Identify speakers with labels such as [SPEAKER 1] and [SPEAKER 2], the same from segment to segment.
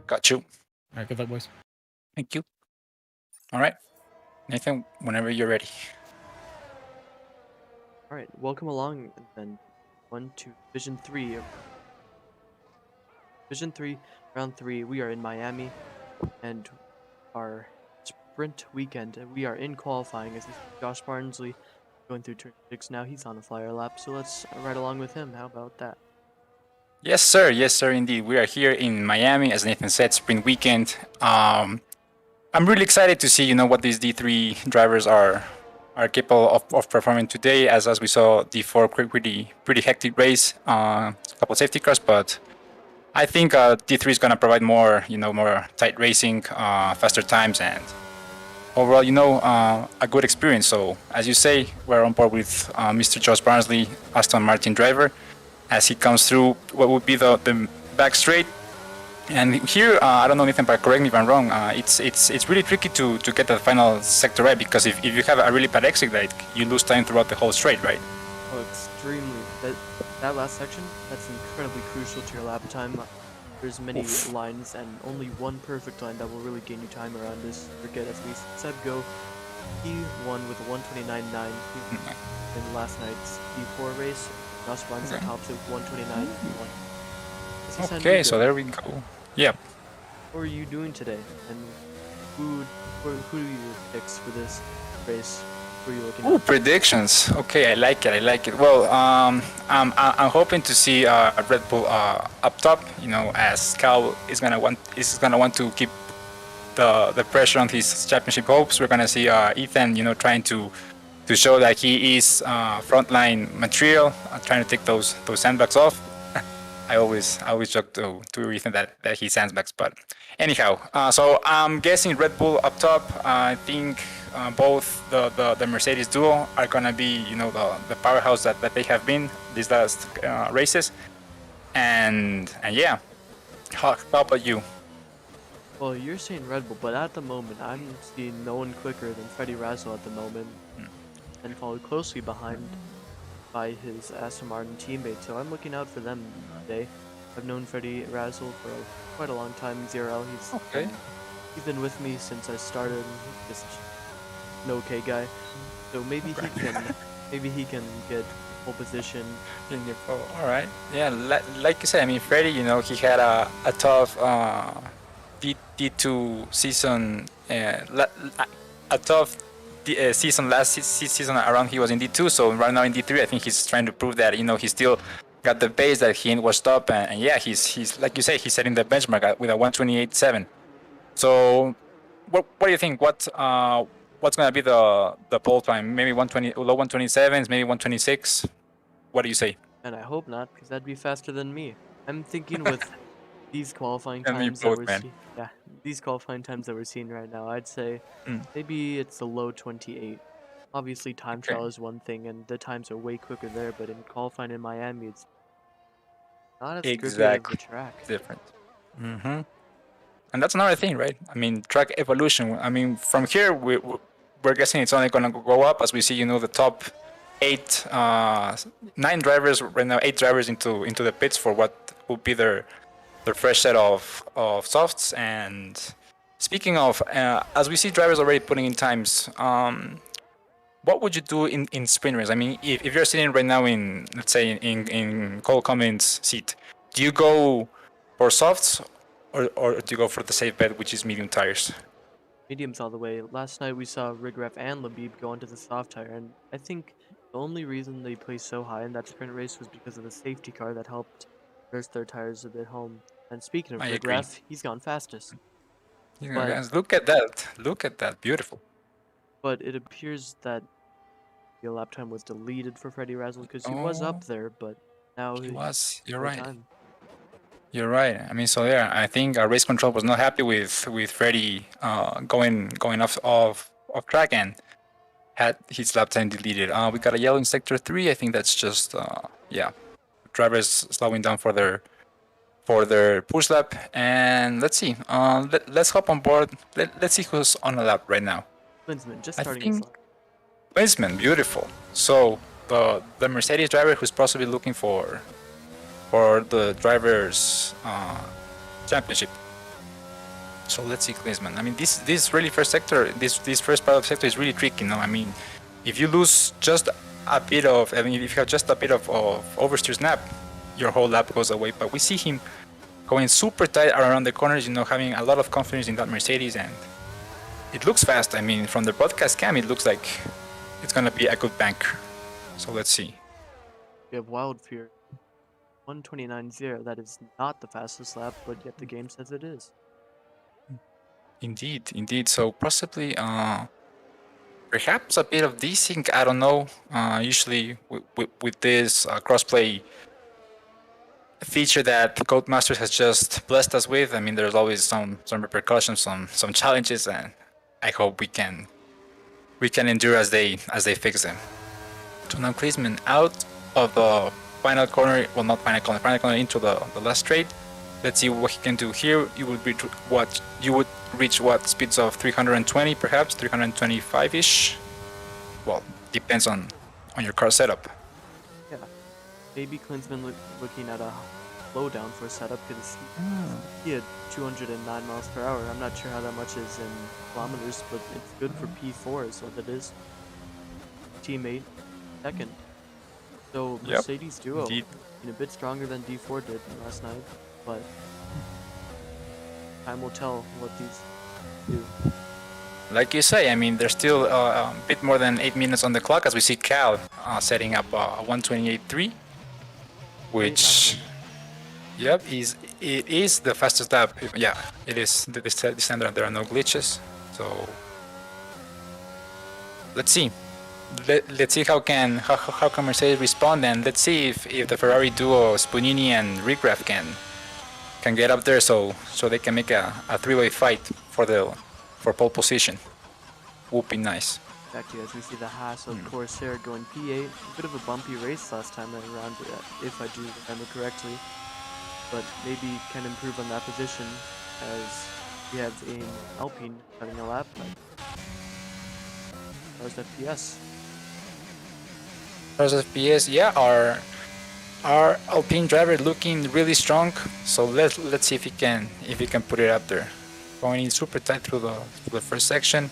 [SPEAKER 1] Got you.
[SPEAKER 2] All right, good luck, boys.
[SPEAKER 1] Thank you. All right, Nathan, whenever you're ready.
[SPEAKER 3] All right, welcome along then. To Division 3. Division 3, Round 3. We are in Miami, and our sprint weekend. We are in qualifying as Josh Barnsley going through turn 6 now. He's on a flyer lap, so let's ride along with him. How about that?
[SPEAKER 1] Yes, sir. Yes, sir. Indeed, we are here in Miami, as Nathan said, sprint weekend. I'm really excited to see, what these D3 drivers are capable of performing today. As we saw, D4 pretty hectic race, a couple safety cars, but I think D3 is gonna provide more, more tight racing, faster times, and overall, a good experience. So, as you say, we're on board with Mr. Josh Barnsley, Aston Martin driver, as he comes through what would be the back straight. And here, I don't know, Nathan, but correct me if I'm wrong. It's really tricky to get the final sector right, because if you have a really bad exit, like, you lose time throughout the whole straight, right?
[SPEAKER 3] Oh, extremely. That last section, that's incredibly crucial to your lap time. There's many lines, and only one perfect line that will really gain you time around this circuit. As we said, he won with a 129.9 in last night's D4 race. Josh Barnsley tops with 129.1.
[SPEAKER 1] Okay, so there we go. Yeah.
[SPEAKER 3] What are you doing today? And who are your picks for this race? Who are you looking at?
[SPEAKER 1] Predictions. Okay, I like it. Well, I'm hoping to see Red Bull up top. As Cal is gonna want to keep the pressure on his championship hopes. We're gonna see Ethan, trying to show that he is frontline material, trying to take those sandbags off. I always joke to Ethan that he sandbags, but anyhow, so I'm guessing Red Bull up top. I think both the Mercedes duo are gonna be the powerhouse that they have been these last races, and yeah. How about you?
[SPEAKER 3] Well, you're saying Red Bull, but at the moment I'm seeing no one quicker than Freddie Razzle at the moment, and followed closely behind by his Aston Martin teammate, so I'm looking out for them today. I've known Freddie Razzle for quite a long time. ZRL, he's been with me since I started. He's just an okay guy, so maybe he can get pole position.
[SPEAKER 1] All right, yeah, like you said, I mean, Freddie, he had a tough D2 season, a tough season last season around. He was in D2, so right now in D3, I think he's trying to prove that he still got the pace that he was top, and yeah, he's like you say, he's setting the benchmark with a 128.7. So what do you think? What's gonna be the pole time? Maybe 120, low 127s, maybe 126. What do you say?
[SPEAKER 3] And I hope not, because that'd be faster than me. I'm thinking with these qualifying times these qualifying times that we're seeing right now, I'd say maybe it's a low 28. Obviously, time trial is one thing, and the times are way quicker there. But in qualifying in Miami, it's not as scripted of a track.
[SPEAKER 1] Different. And that's another thing, right? I mean, track evolution. I mean, from here we're guessing it's only gonna go up as we see, the top 9 drivers right now, 8 drivers into the pits for what will be their fresh set of softs. And speaking of, as we see drivers already putting in times, what would you do in sprint race? I mean, if you're sitting right now in, let's say, in Cole Cummins' seat, do you go for softs or do you go for the safe bet, which is medium tires?
[SPEAKER 3] Mediums all the way. Last night we saw Rigref and Labib go into the soft tire, and I think the only reason they placed so high in that sprint race was because of the safety car that helped nurse their tires a bit home. And speaking of Rigref, he's gone fastest.
[SPEAKER 1] Look at that, beautiful.
[SPEAKER 3] But it appears that the lap time was deleted for Freddie Razzle because he was up there, but now
[SPEAKER 1] he was. You're right.
[SPEAKER 3] Time.
[SPEAKER 1] You're right. I mean, so yeah, I think race control was not happy with Freddie going off track and had his lap time deleted. We got a yellow in sector 3. I think that's just drivers slowing down for their push lap. And let's see. Let's hop on board. Let's see who's on a lap right now.
[SPEAKER 3] Klinsmann just starting his lap.
[SPEAKER 1] Klinsmann, beautiful. So the Mercedes driver who's possibly looking for the drivers championship. So let's see, Klinsmann. I mean, this really first sector, this first part of the sector is really tricky. I mean, if you lose just a bit of, I mean, if you have just a bit of oversteer snap, your whole lap goes away. But we see him going super tight around the corners, having a lot of confidence in that Mercedes, and it looks fast. I mean, from the broadcast cam, it looks like it's gonna be a good banker. So let's see.
[SPEAKER 3] We have Wild Fury 129.0. That is not the fastest lap, but yet the game says it is.
[SPEAKER 1] Indeed. So possibly, perhaps a bit of desync. I don't know. Usually with this crossplay feature that Codemasters has just blessed us with, I mean, there's always some repercussions, some challenges, and I hope we can endure as they fix them. So now Klinsmann out of the final corner, well, not final corner into the last straight. Let's see what he can do here. You would reach what speeds of 320, perhaps 325-ish. Well, depends on your car setup.
[SPEAKER 3] Yeah, maybe Klinsmann looking at a slowdown for a setup because he had 209 miles per hour. I'm not sure how that much is in kilometers, but it's good for P4 is what it is. Teammate second. So Mercedes duo, a bit stronger than D4 did last night, but time will tell what these do.
[SPEAKER 1] Like you say, I mean, there's still a bit more than 8 minutes on the clock as we see Cal setting up a 128.3, which, yep, it is the fastest lap. Yeah, it is the standard. There are no glitches, so let's see. Let's see how can Mercedes respond, and let's see if the Ferrari duo Spunini and Rigraf can get up there, so they can make a three-way fight for pole position. Would be nice.
[SPEAKER 3] Exactly, as we see the Haas of Corsair going P8. A bit of a bumpy race last time around, if I do remember correctly, but maybe can improve on that position as we have an Alpine having a lap. As FPS.
[SPEAKER 1] As FPS, yeah, our Alpine driver looking really strong. So let's see if he can put it up there. Going in super tight through the first section.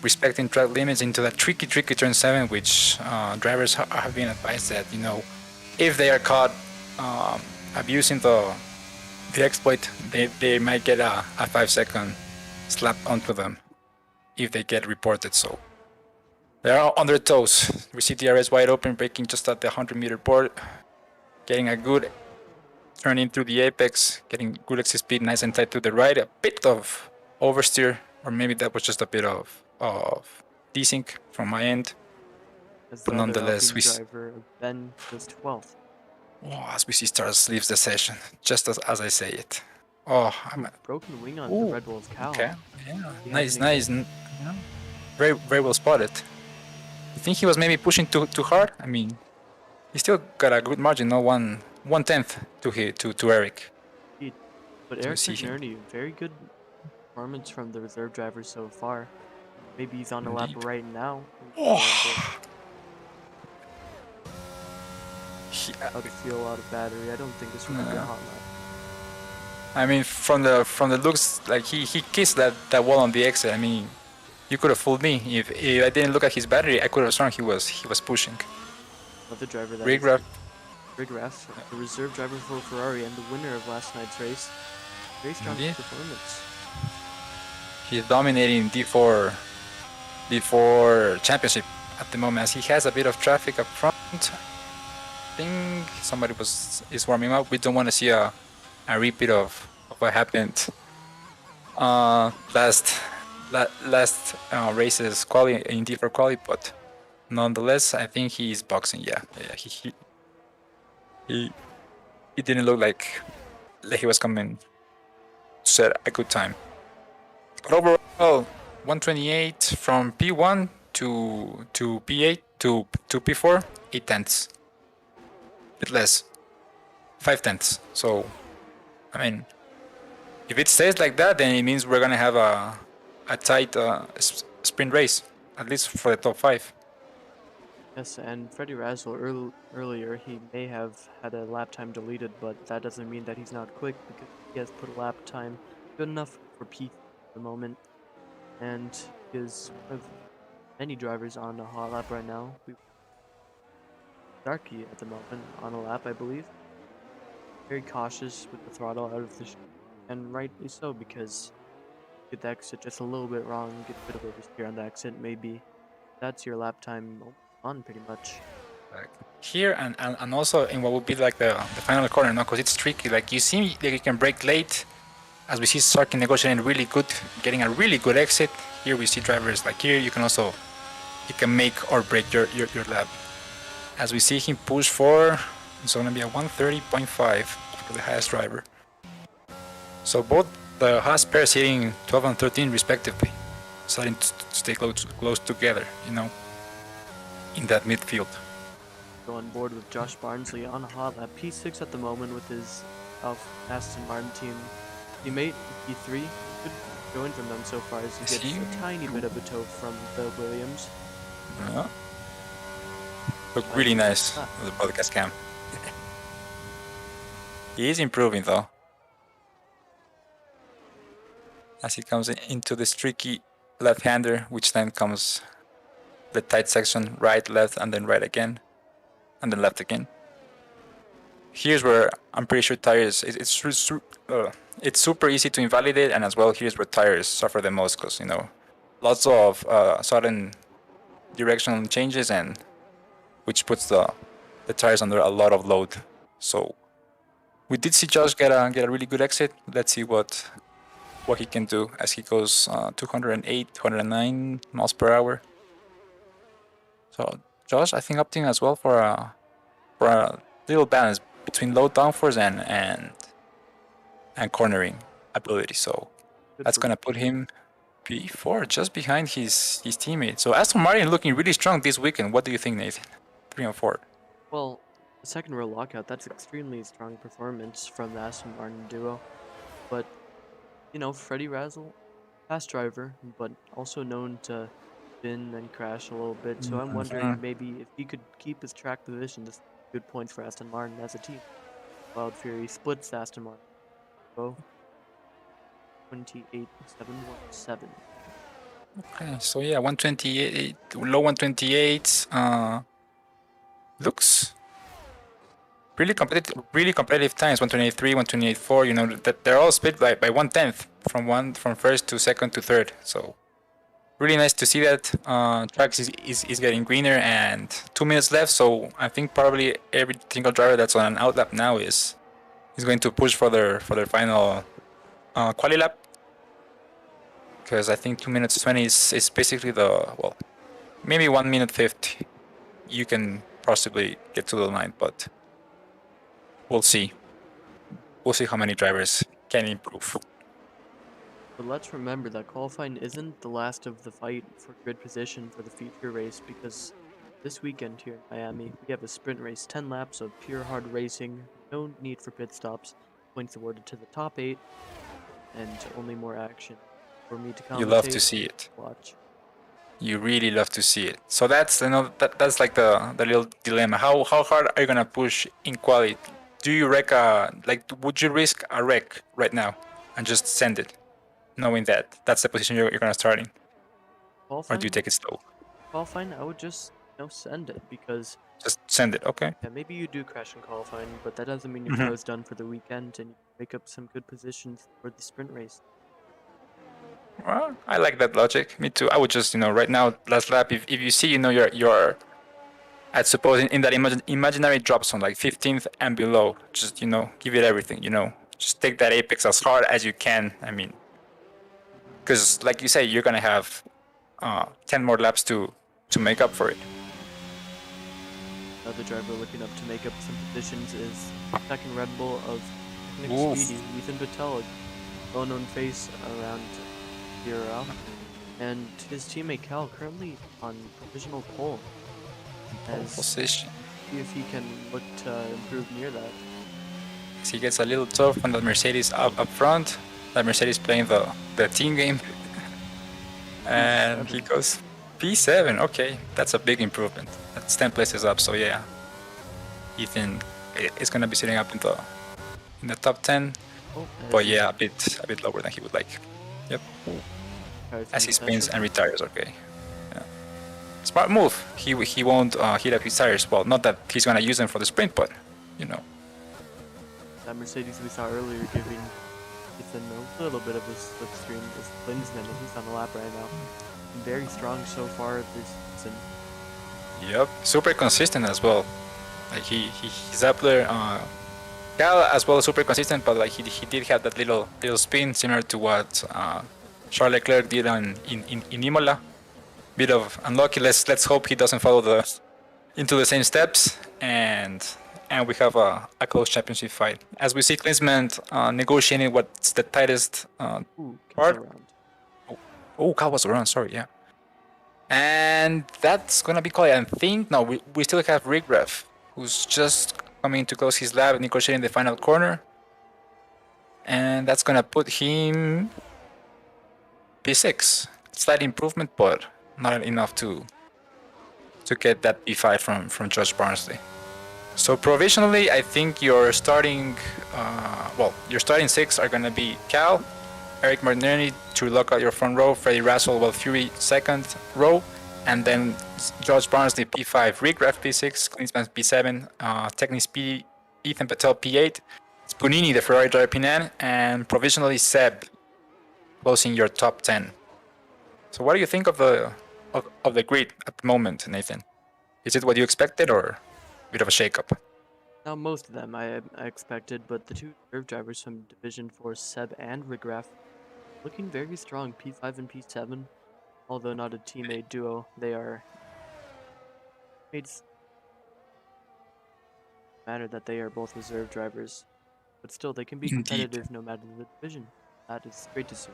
[SPEAKER 1] Respecting track limits into that tricky turn 7, which drivers have been advised that if they are caught abusing the exploit, they might get a 5-second slap onto them if they get reported. So they are on their toes. We see DRS wide open, braking just at the 100-meter board, getting a good turn in through the apex, getting good exit speed, nice and tight to the right. A bit of oversteer, or maybe that was just a bit of desync from my end. But nonetheless, we
[SPEAKER 3] driver Ben was 12th.
[SPEAKER 1] Oh, as we see, Stars leaves the session, just as I say it. Oh, I'm
[SPEAKER 3] broken wing on the Red Bull's cow.
[SPEAKER 1] Okay, yeah, nice. Yeah. Very well spotted. You think he was maybe pushing too hard? I mean, he still got a good margin, no 1/10 to Eric.
[SPEAKER 3] But Eric McNerney, very good performance from the reserve driver so far. Maybe he's on the lap right now.
[SPEAKER 1] Oh.
[SPEAKER 3] I'll feel out of battery. I don't think this will be a hot lap.
[SPEAKER 1] I mean, from the looks, like he kissed that wall on the exit. I mean, you could have fooled me. If I didn't look at his battery, I could have sworn he was pushing.
[SPEAKER 3] Another driver that
[SPEAKER 1] Rigraf,
[SPEAKER 3] the reserve driver for Ferrari and the winner of last night's race. Very strong performance.
[SPEAKER 1] He's dominating D4 championship at the moment, as he has a bit of traffic up front. I think somebody is warming up. We don't want to see a repeat of what happened last races in D4 quali, but nonetheless, I think he is boxing. Yeah, he didn't look like he was coming to set a good time. But overall, 128 from P1 to P8 to P4, 8 tenths. Bit less, 5 tenths. So, I mean, if it stays like that, then it means we're gonna have a tight sprint race, at least for the top 5.
[SPEAKER 3] Yes, and Freddie Razzle earlier, he may have had a lap time deleted, but that doesn't mean that he's not quick, because he has put a lap time good enough for P at the moment, and he is one of many drivers on a hot lap right now. Darky at the moment on a lap, I believe. Very cautious with the throttle out of the and rightly so, because get the exit just a little bit wrong, get a bit of oversteer on the exit, maybe that's your lap time on pretty much.
[SPEAKER 1] Like here and also in what would be like the final corner, no, because it's tricky. Like you see, like you can brake late, as we see Sarkin negotiating really good, getting a really good exit. Here we see drivers like here. You can make or break your lap. As we see him push for, it's going to be a 130.5 for the highest driver. So both the Haas pairs hitting 12 and 13 respectively, starting to stay close together, you know, in that midfield.
[SPEAKER 3] Go on board with Josh Barnsley on a hot lap. P6 at the moment with his Aston Martin team teammate P3. Good going from them so far as he gets a tiny bit of a toe from the Williams.
[SPEAKER 1] Yeah. Look really nice with the podcast cam. He is improving though. As he comes into this tricky left-hander, which then comes the tight section, right, left, and then right again, and then left again. Here's where I'm pretty sure tires, it's super easy to invalidate, and as well here's where tires suffer the most, because, you know, lots of sudden directional changes, and which puts the tires under a lot of load. So we did see Josh get a really good exit. Let's see what he can do as he goes 208, 209 miles per hour. So Josh, I think opting as well for a little balance between low downforce and cornering ability. So that's gonna put him P4, just behind his teammate. So Aston Martin looking really strong this weekend. What do you think, Nathan? 3 and 4.
[SPEAKER 3] Well, the second row lockout, that's extremely strong performance from the Aston Martin duo. But, you know, Freddie Razzle, fast driver, but also known to spin and crash a little bit. So I'm wondering maybe if he could keep his track position, this good points for Aston Martin as a team. Wild Fury splits Aston Martin. So 28.717.
[SPEAKER 1] Okay, so yeah, 128, low 128. Looks really competitive times. 128.3, 128.4. You know that they're all split by 1/10 from first to second to third. So really nice to see that. Tracks is getting greener, and 2 minutes left. So I think probably every single driver that's on an out lap now is going to push for their final quali lap. Because I think 2 minutes 20 is basically maybe 1 minute 50. You can possibly get to the line, but we'll see. We'll see how many drivers can improve.
[SPEAKER 3] But let's remember that qualifying isn't the last of the fight for grid position for the feature race, because this weekend here in Miami, we have a sprint race, 10 laps of pure hard racing, no need for pit stops, points awarded to the top 8, and only more action for me to commentate.
[SPEAKER 1] You love to see it.
[SPEAKER 3] Watch.
[SPEAKER 1] You really love to see it. So that's that's like the little dilemma. How hard are you gonna push in quali? Do you wreck would you risk a wreck right now and just send it, knowing that that's the position you're gonna start in? Or do you take it slow?
[SPEAKER 3] Qualifying, I would just send it, because
[SPEAKER 1] just send it. Okay.
[SPEAKER 3] yeah, maybe you do crash in qualifying, but that doesn't mean your car is done for the weekend, and you make up some good positions for the sprint race.
[SPEAKER 1] Well, I like that logic. Me too. I would just, right now, last lap, if you see, you're I suppose in that imaginary drop zone, like 15th and below, just, give it everything, just take that apex as hard as you can. I mean, because like you say, you're going to have 10 more laps to make up for it.
[SPEAKER 3] Another driver looking up to make up some positions is second Red Bull of Nick Speedy, Ethan Patel, well-known face around Euro, and his teammate Cal currently on provisional pole.
[SPEAKER 1] Position.
[SPEAKER 3] See if he can look to improve near that.
[SPEAKER 1] He gets a little tough on that Mercedes up front. That Mercedes playing the team game. And he goes P7. Okay, that's a big improvement. That's 10 places up. So yeah, Ethan is gonna be sitting up in the top 10.
[SPEAKER 3] Oh,
[SPEAKER 1] But yeah, a bit lower than he would like. Yep. As he spins and retires. Okay. Yeah. Smart move. He won't heat up his tires. Well, not that he's gonna use them for the sprint, but you know.
[SPEAKER 3] That Mercedes we saw earlier giving Ethan a little bit of a slipstream is Klinsmann, and he's on the lap right now. Very strong so far this season.
[SPEAKER 1] Yep. Super consistent as well. Like he's up there. Cal as well, super consistent, but like he did have that little spin similar to what Charles Leclerc did in Imola. Bit of unlucky. Let's hope he doesn't follow into the same steps, and we have a close championship fight. As we see Klinsmann negotiating what's the tightest part.
[SPEAKER 3] Around.
[SPEAKER 1] Oh, Cal was around. Sorry, yeah. And that's gonna be quite. I think no, we still have Rigref, who's just coming to close his lap, negotiating the final corner, and that's gonna put him P6. Slight improvement, but not enough to get that P5 from Josh Barnsley. So provisionally, I think your starting your starting 6 are gonna be Cal, Eric Martinelli to lock out your front row, Freddie Russell, Fury second row, and then Josh Barnsley P5, Rigref P6, Klinsmann P7, Technics P, Ethan Patel P8, Spunini, the Ferrari driver P9, and provisionally Seb closing your top 10. So what do you think of the grid at the moment, Nathan? Is it what you expected or a bit of a shakeup?
[SPEAKER 3] Now most of them I expected, but the two reserve drivers from Division 4, Seb and Rigref, looking very strong, P5 and P7. Although not a teammate duo, they are mates. Matter that they are both reserve drivers, but still they can be competitive no matter the division. That is great to see.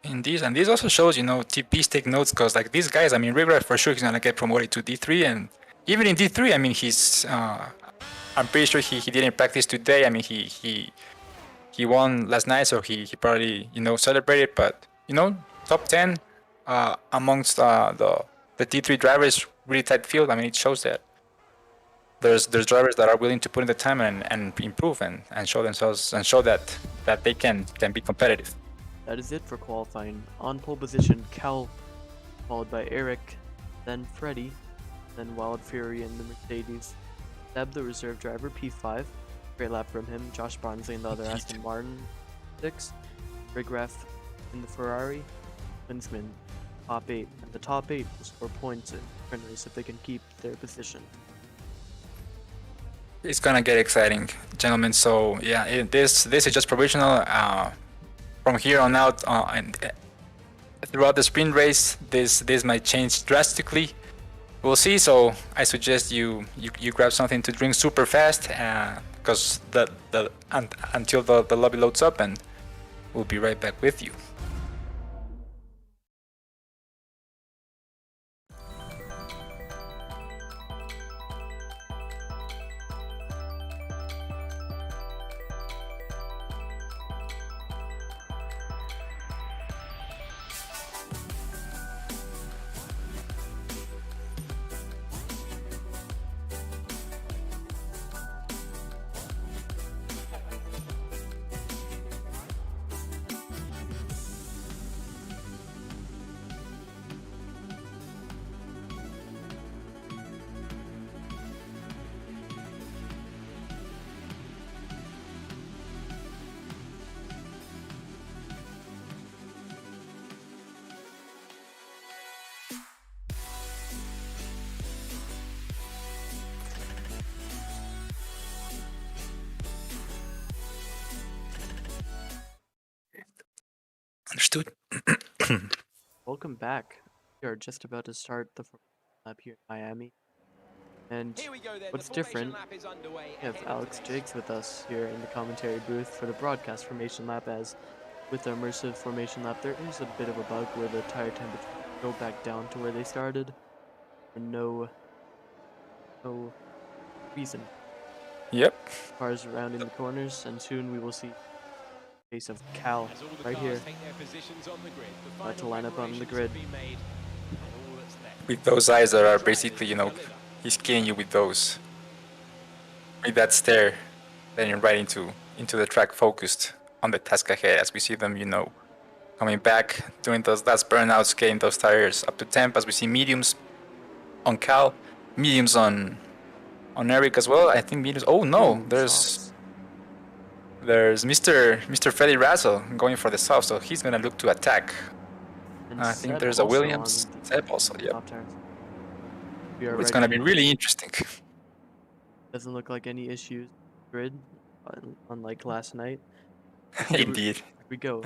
[SPEAKER 1] Indeed, and this also shows, TPs take notes, because like these guys, I mean, Rigref for sure he's gonna get promoted to D3, and even in D3, I mean, he's I'm pretty sure he didn't practice today. I mean, he won last night, so he probably celebrated, but top 10 amongst the D3 drivers, really tight field. I mean, it shows that there's drivers that are willing to put in the time and improve and show themselves and show that they can be competitive.
[SPEAKER 3] That is it for qualifying. On pole position, Cal, followed by Eric, then Freddie, then Wild Fury in the Mercedes. Seb, the reserve driver, P5. Great lap from him. Josh Barnsley in the other Aston Martin, 6. Rigref in the Ferrari. Klinsmann, top 8. And the top 8 will score points in sprinters if they can keep their position.
[SPEAKER 1] It's gonna get exciting, gentlemen. So yeah, this is just provisional. From here on out, and throughout the sprint race, this might change drastically. We'll see. So I suggest you grab something to drink super fast, because until the lobby loads up, and we'll be right back with you. Understood.
[SPEAKER 3] Welcome back. We are just about to start the lap here in Miami. And what's different, we have Alex Jiggs with us here in the commentary booth for the broadcast formation lap, as with the immersive formation lap there is a bit of a bug where the tire temperature go back down to where they started, and no reason.
[SPEAKER 1] Yep.
[SPEAKER 3] Cars rounding the corners, and soon we will see the face of Cal right here about to line up on the grid.
[SPEAKER 1] With those eyes that are basically, he's killing you with those. With that stare, then you're right into the track focused. on the task ahead as we see them, coming back, doing those last burnouts, getting those tires up to temp. As we see mediums on Cal, mediums on Eric as well. I think mediums. Oh no,
[SPEAKER 3] Ooh,
[SPEAKER 1] there's
[SPEAKER 3] softs.
[SPEAKER 1] Mr. Freddy Razzle going for the soft, so he's gonna look to attack.
[SPEAKER 3] And
[SPEAKER 1] I think
[SPEAKER 3] Seb
[SPEAKER 1] there's a
[SPEAKER 3] also
[SPEAKER 1] Williams.
[SPEAKER 3] on the
[SPEAKER 1] Seb also, yeah.
[SPEAKER 3] soft tires. We are
[SPEAKER 1] It's gonna be
[SPEAKER 3] ready.
[SPEAKER 1] really interesting.
[SPEAKER 3] Doesn't look like any issues. Grid, unlike last night.
[SPEAKER 1] Indeed.
[SPEAKER 3] Here we go.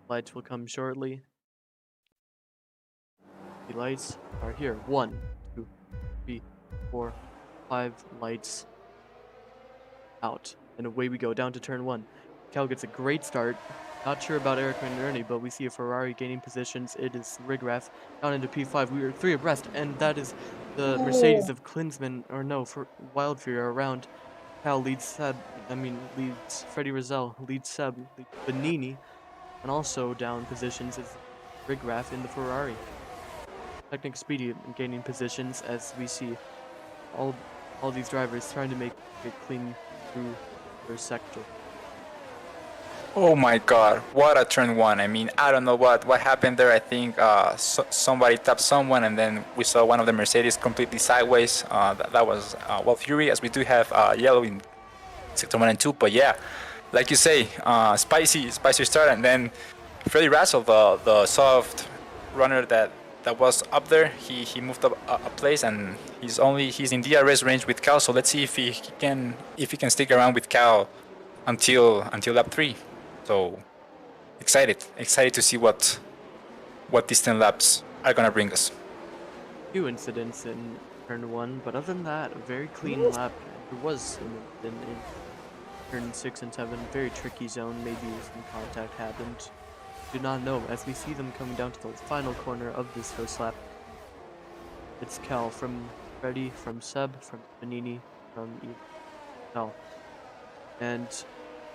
[SPEAKER 3] Lights will come shortly. The lights are here. 1, 2, 3, 4, 5 lights out. And away we go down to turn 1. Cal gets a great start. Not sure about Eric McNerney, but we see a Ferrari gaining positions. It is Rigraff down into P5. We are 3 abreast, and that is the Mercedes of Klinsmann, or no, for Wildfury around. Cal leads leads Freddy Rizal, leads Seb, leads Benini, and also down positions is Rigraff in the Ferrari. Technic Speedy gaining positions as we see all these drivers trying to make it clean through their sector.
[SPEAKER 1] Oh my god, what a turn 1. I mean, I don't know what happened there. I think somebody tapped someone, and then we saw one of the Mercedes completely sideways. That was Fury, as we do have yellow in sector 1 and 2. But yeah, like you say, spicy start, and then Freddy Razzle, the soft runner that was up there, he moved up a place, and he's in DRS range with Cal. So let's see if he can stick around with Cal until lap 3. So excited to see what these 10 laps are gonna bring us.
[SPEAKER 3] Few incidents in turn 1, but other than that, a very clean lap. There was an incident in turn 6 and 7, very tricky zone. Maybe some contact happened. Do not know. As we see them coming down to the final corner of this first lap, it's Cal from Freddy, from Seb, from Benini, from Cal. And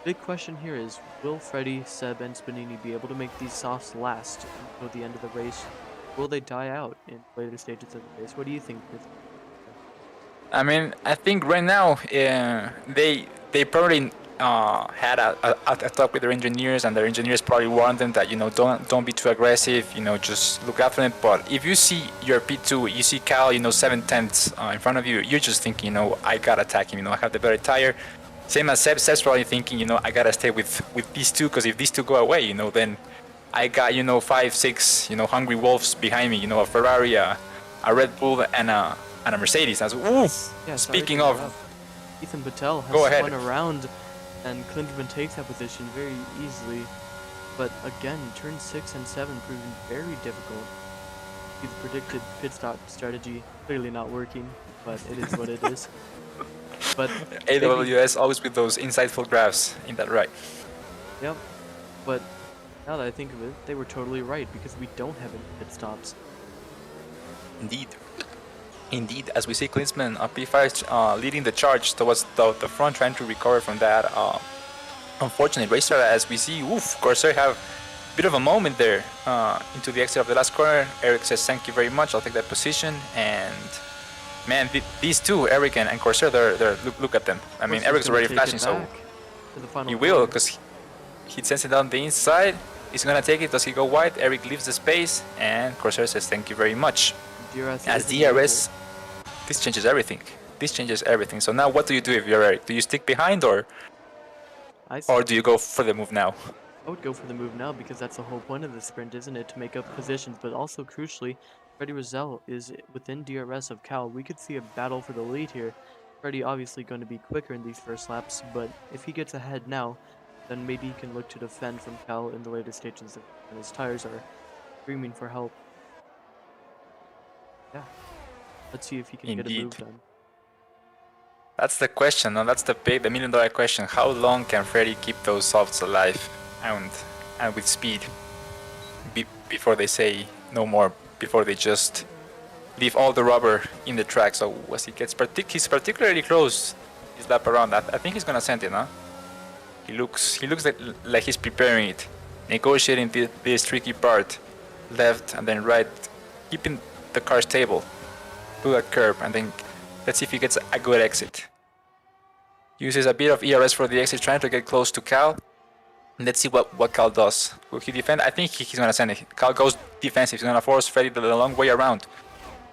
[SPEAKER 3] big question here is, will Freddy, Seb, and Spanini be able to make these softs last until the end of the race? Will they die out in later stages of the race? What do you think?
[SPEAKER 1] I mean, I think right now they probably had a talk with their engineers, and their engineers probably warned them that don't be too aggressive, just look after it. But if you see your P2, you see Cal 7/10 in front of you, you're just thinking, I gotta attack him, I have the better tire. Same as Seb's probably thinking, I gotta stay with these two, because if these two go away, then I got 5, 6 hungry wolves behind me, a Ferrari, a Red Bull, and a Mercedes.
[SPEAKER 3] Yeah,
[SPEAKER 1] speaking of,
[SPEAKER 3] Ethan Patel has
[SPEAKER 1] go ahead.
[SPEAKER 3] spun around, and Klinsmann takes that position very easily. But again, turn 6 and 7 proving very difficult. The predicted pit stop strategy clearly not working, but it is what it is. But
[SPEAKER 1] AWS always with those insightful graphs in that right.
[SPEAKER 3] Yep. But now that I think of it, they were totally right, because we don't have any pit stops.
[SPEAKER 1] Indeed, as we see Klinsmann P5 leading the charge towards the front, trying to recover from that unfortunate racer. As we see, Corsair have a bit of a moment there into the exit of the last corner. Eric says thank you very much, I'll take that position. And man, these two, Eric and Corsair, they're look at them. I mean, Eric's already flashing, so he will, because he sends it down the inside. He's gonna take it. Does he go wide? Eric leaves the space, and Corsair says thank you very much. As DRS, this changes everything. So now, what do you do if you're Eric? Do you stick behind, or do you go for the move now?
[SPEAKER 3] I would go for the move now, because that's the whole point of the sprint, isn't it? To make up positions, but also crucially, Freddy Rizal is within DRS of Cal. We could see a battle for the lead here. Freddy obviously going to be quicker in these first laps, but if he gets ahead now, then maybe he can look to defend from Cal in the later stages when his tires are screaming for help. Yeah. Let's see if he can get a move done.
[SPEAKER 1] That's the question, no? That's the million-dollar question. How long can Freddy keep those softs alive and with speed before they say no more? Before they just leave all the rubber in the track? So as he gets he's particularly close his lap around. I think he's gonna send it, huh? He looks like he's preparing it, negotiating this tricky part, left and then right, keeping the car stable to that curb, and then let's see if he gets a good exit. Uses a bit of ERS for the exit, trying to get close to Cal. Let's see what Cal does. Will he defend? I think he's gonna send it. Cal goes defensive. He's gonna force Freddy the long way around.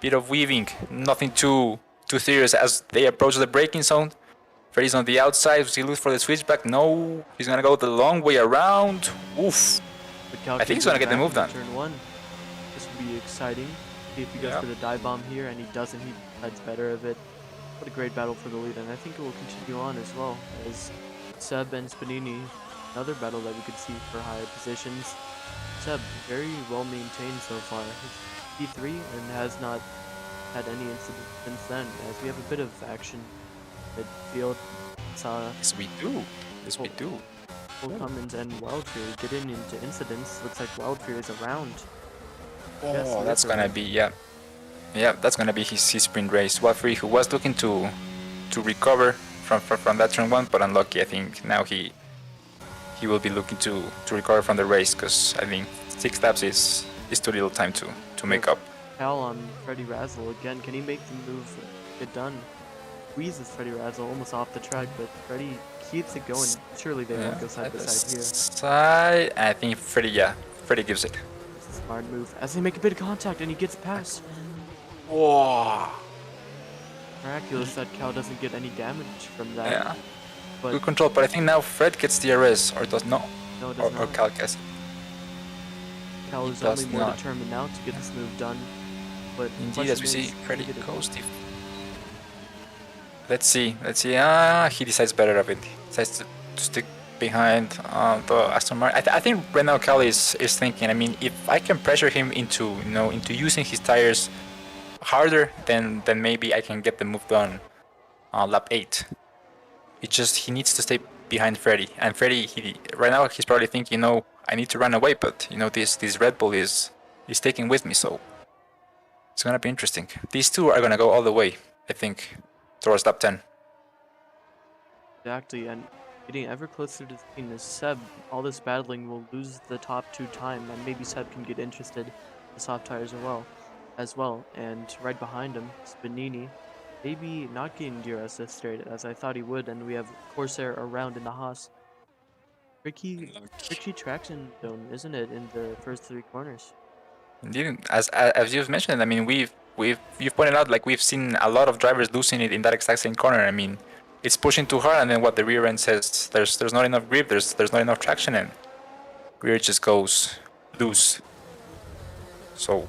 [SPEAKER 1] Bit of weaving, nothing too serious as they approach the braking zone. Freddy's on the outside. Does he lose for the switchback? No. He's gonna go the long way around. Oof.
[SPEAKER 3] But Cal
[SPEAKER 1] I think he's
[SPEAKER 3] can
[SPEAKER 1] gonna get the
[SPEAKER 3] back
[SPEAKER 1] move
[SPEAKER 3] in
[SPEAKER 1] done.
[SPEAKER 3] Turn 1. This would be exciting. See if he goes
[SPEAKER 1] Yeah.
[SPEAKER 3] for the dive bomb here, and he doesn't. He decides better of it. What a great battle for the lead, and I think it will continue on as well as Seb and Spanini. Another battle that we could see for higher positions. Seb, very well maintained so far. He's P3 and has not had any incidents since then, as we have a bit of action midfield.
[SPEAKER 1] Yes, we do. Yes, we do.
[SPEAKER 3] Full Cummins and Wildfury getting into incidents. Looks like Wildfury is around.
[SPEAKER 1] Oh,
[SPEAKER 3] Yes,
[SPEAKER 1] that's
[SPEAKER 3] literally.
[SPEAKER 1] gonna be yeah. That's gonna be his sprint race. Wildfree, who was looking to recover from that turn 1, but unlucky. I think now he will be looking to recover from the race because I think 6 laps is too little time to make up.
[SPEAKER 3] Cal on Freddy Razzle again. Can he make the move get done? Squeezes Freddy Razzle almost off the track, but Freddy keeps it going. Surely they won't go side by side here.
[SPEAKER 1] Side, I think Freddy gives it.
[SPEAKER 3] It's a smart move as they make a bit of contact and he gets past.
[SPEAKER 1] Whoa.
[SPEAKER 3] Miraculous that Cal doesn't get any damage from that.
[SPEAKER 1] Yeah.
[SPEAKER 3] But
[SPEAKER 1] Good control, but I think now Fred gets DRS or does not.
[SPEAKER 3] no, it does
[SPEAKER 1] Or
[SPEAKER 3] not.
[SPEAKER 1] Cal gets.
[SPEAKER 3] Cal
[SPEAKER 1] he
[SPEAKER 3] is only
[SPEAKER 1] does
[SPEAKER 3] more
[SPEAKER 1] not.
[SPEAKER 3] determined now to get this move done. But the
[SPEAKER 1] Indeed, as we
[SPEAKER 3] question
[SPEAKER 1] see,
[SPEAKER 3] is,
[SPEAKER 1] Freddy
[SPEAKER 3] can he get it
[SPEAKER 1] goes
[SPEAKER 3] done?
[SPEAKER 1] deep. Let's see. He decides better of it. Decides to stick behind the Aston Martin. I think right now Cal is thinking. I mean, if I can pressure him into into using his tires harder, then maybe I can get the move done on lap 8. It's just he needs to stay behind Freddy, and Freddy right now he's probably thinking, I need to run away, but this Red Bull is taking with me, so it's gonna be interesting. These two are gonna go all the way, I think, towards top 10.
[SPEAKER 3] Exactly, and getting ever closer to the team is Seb. All this battling will lose the top 2 time, and maybe Seb can get interested in the soft tires as well. And right behind him, Spanini, maybe not getting DRS this straight as I thought he would, and we have Corsair around in the Haas. Tricky traction zone, isn't it, in the first 3 corners?
[SPEAKER 1] Indeed, as you've mentioned, I mean, you've pointed out, like, we've seen a lot of drivers losing it in that exact same corner. I mean, it's pushing too hard, and then what the rear end says, there's not enough grip, there's not enough traction, and rear just goes loose. So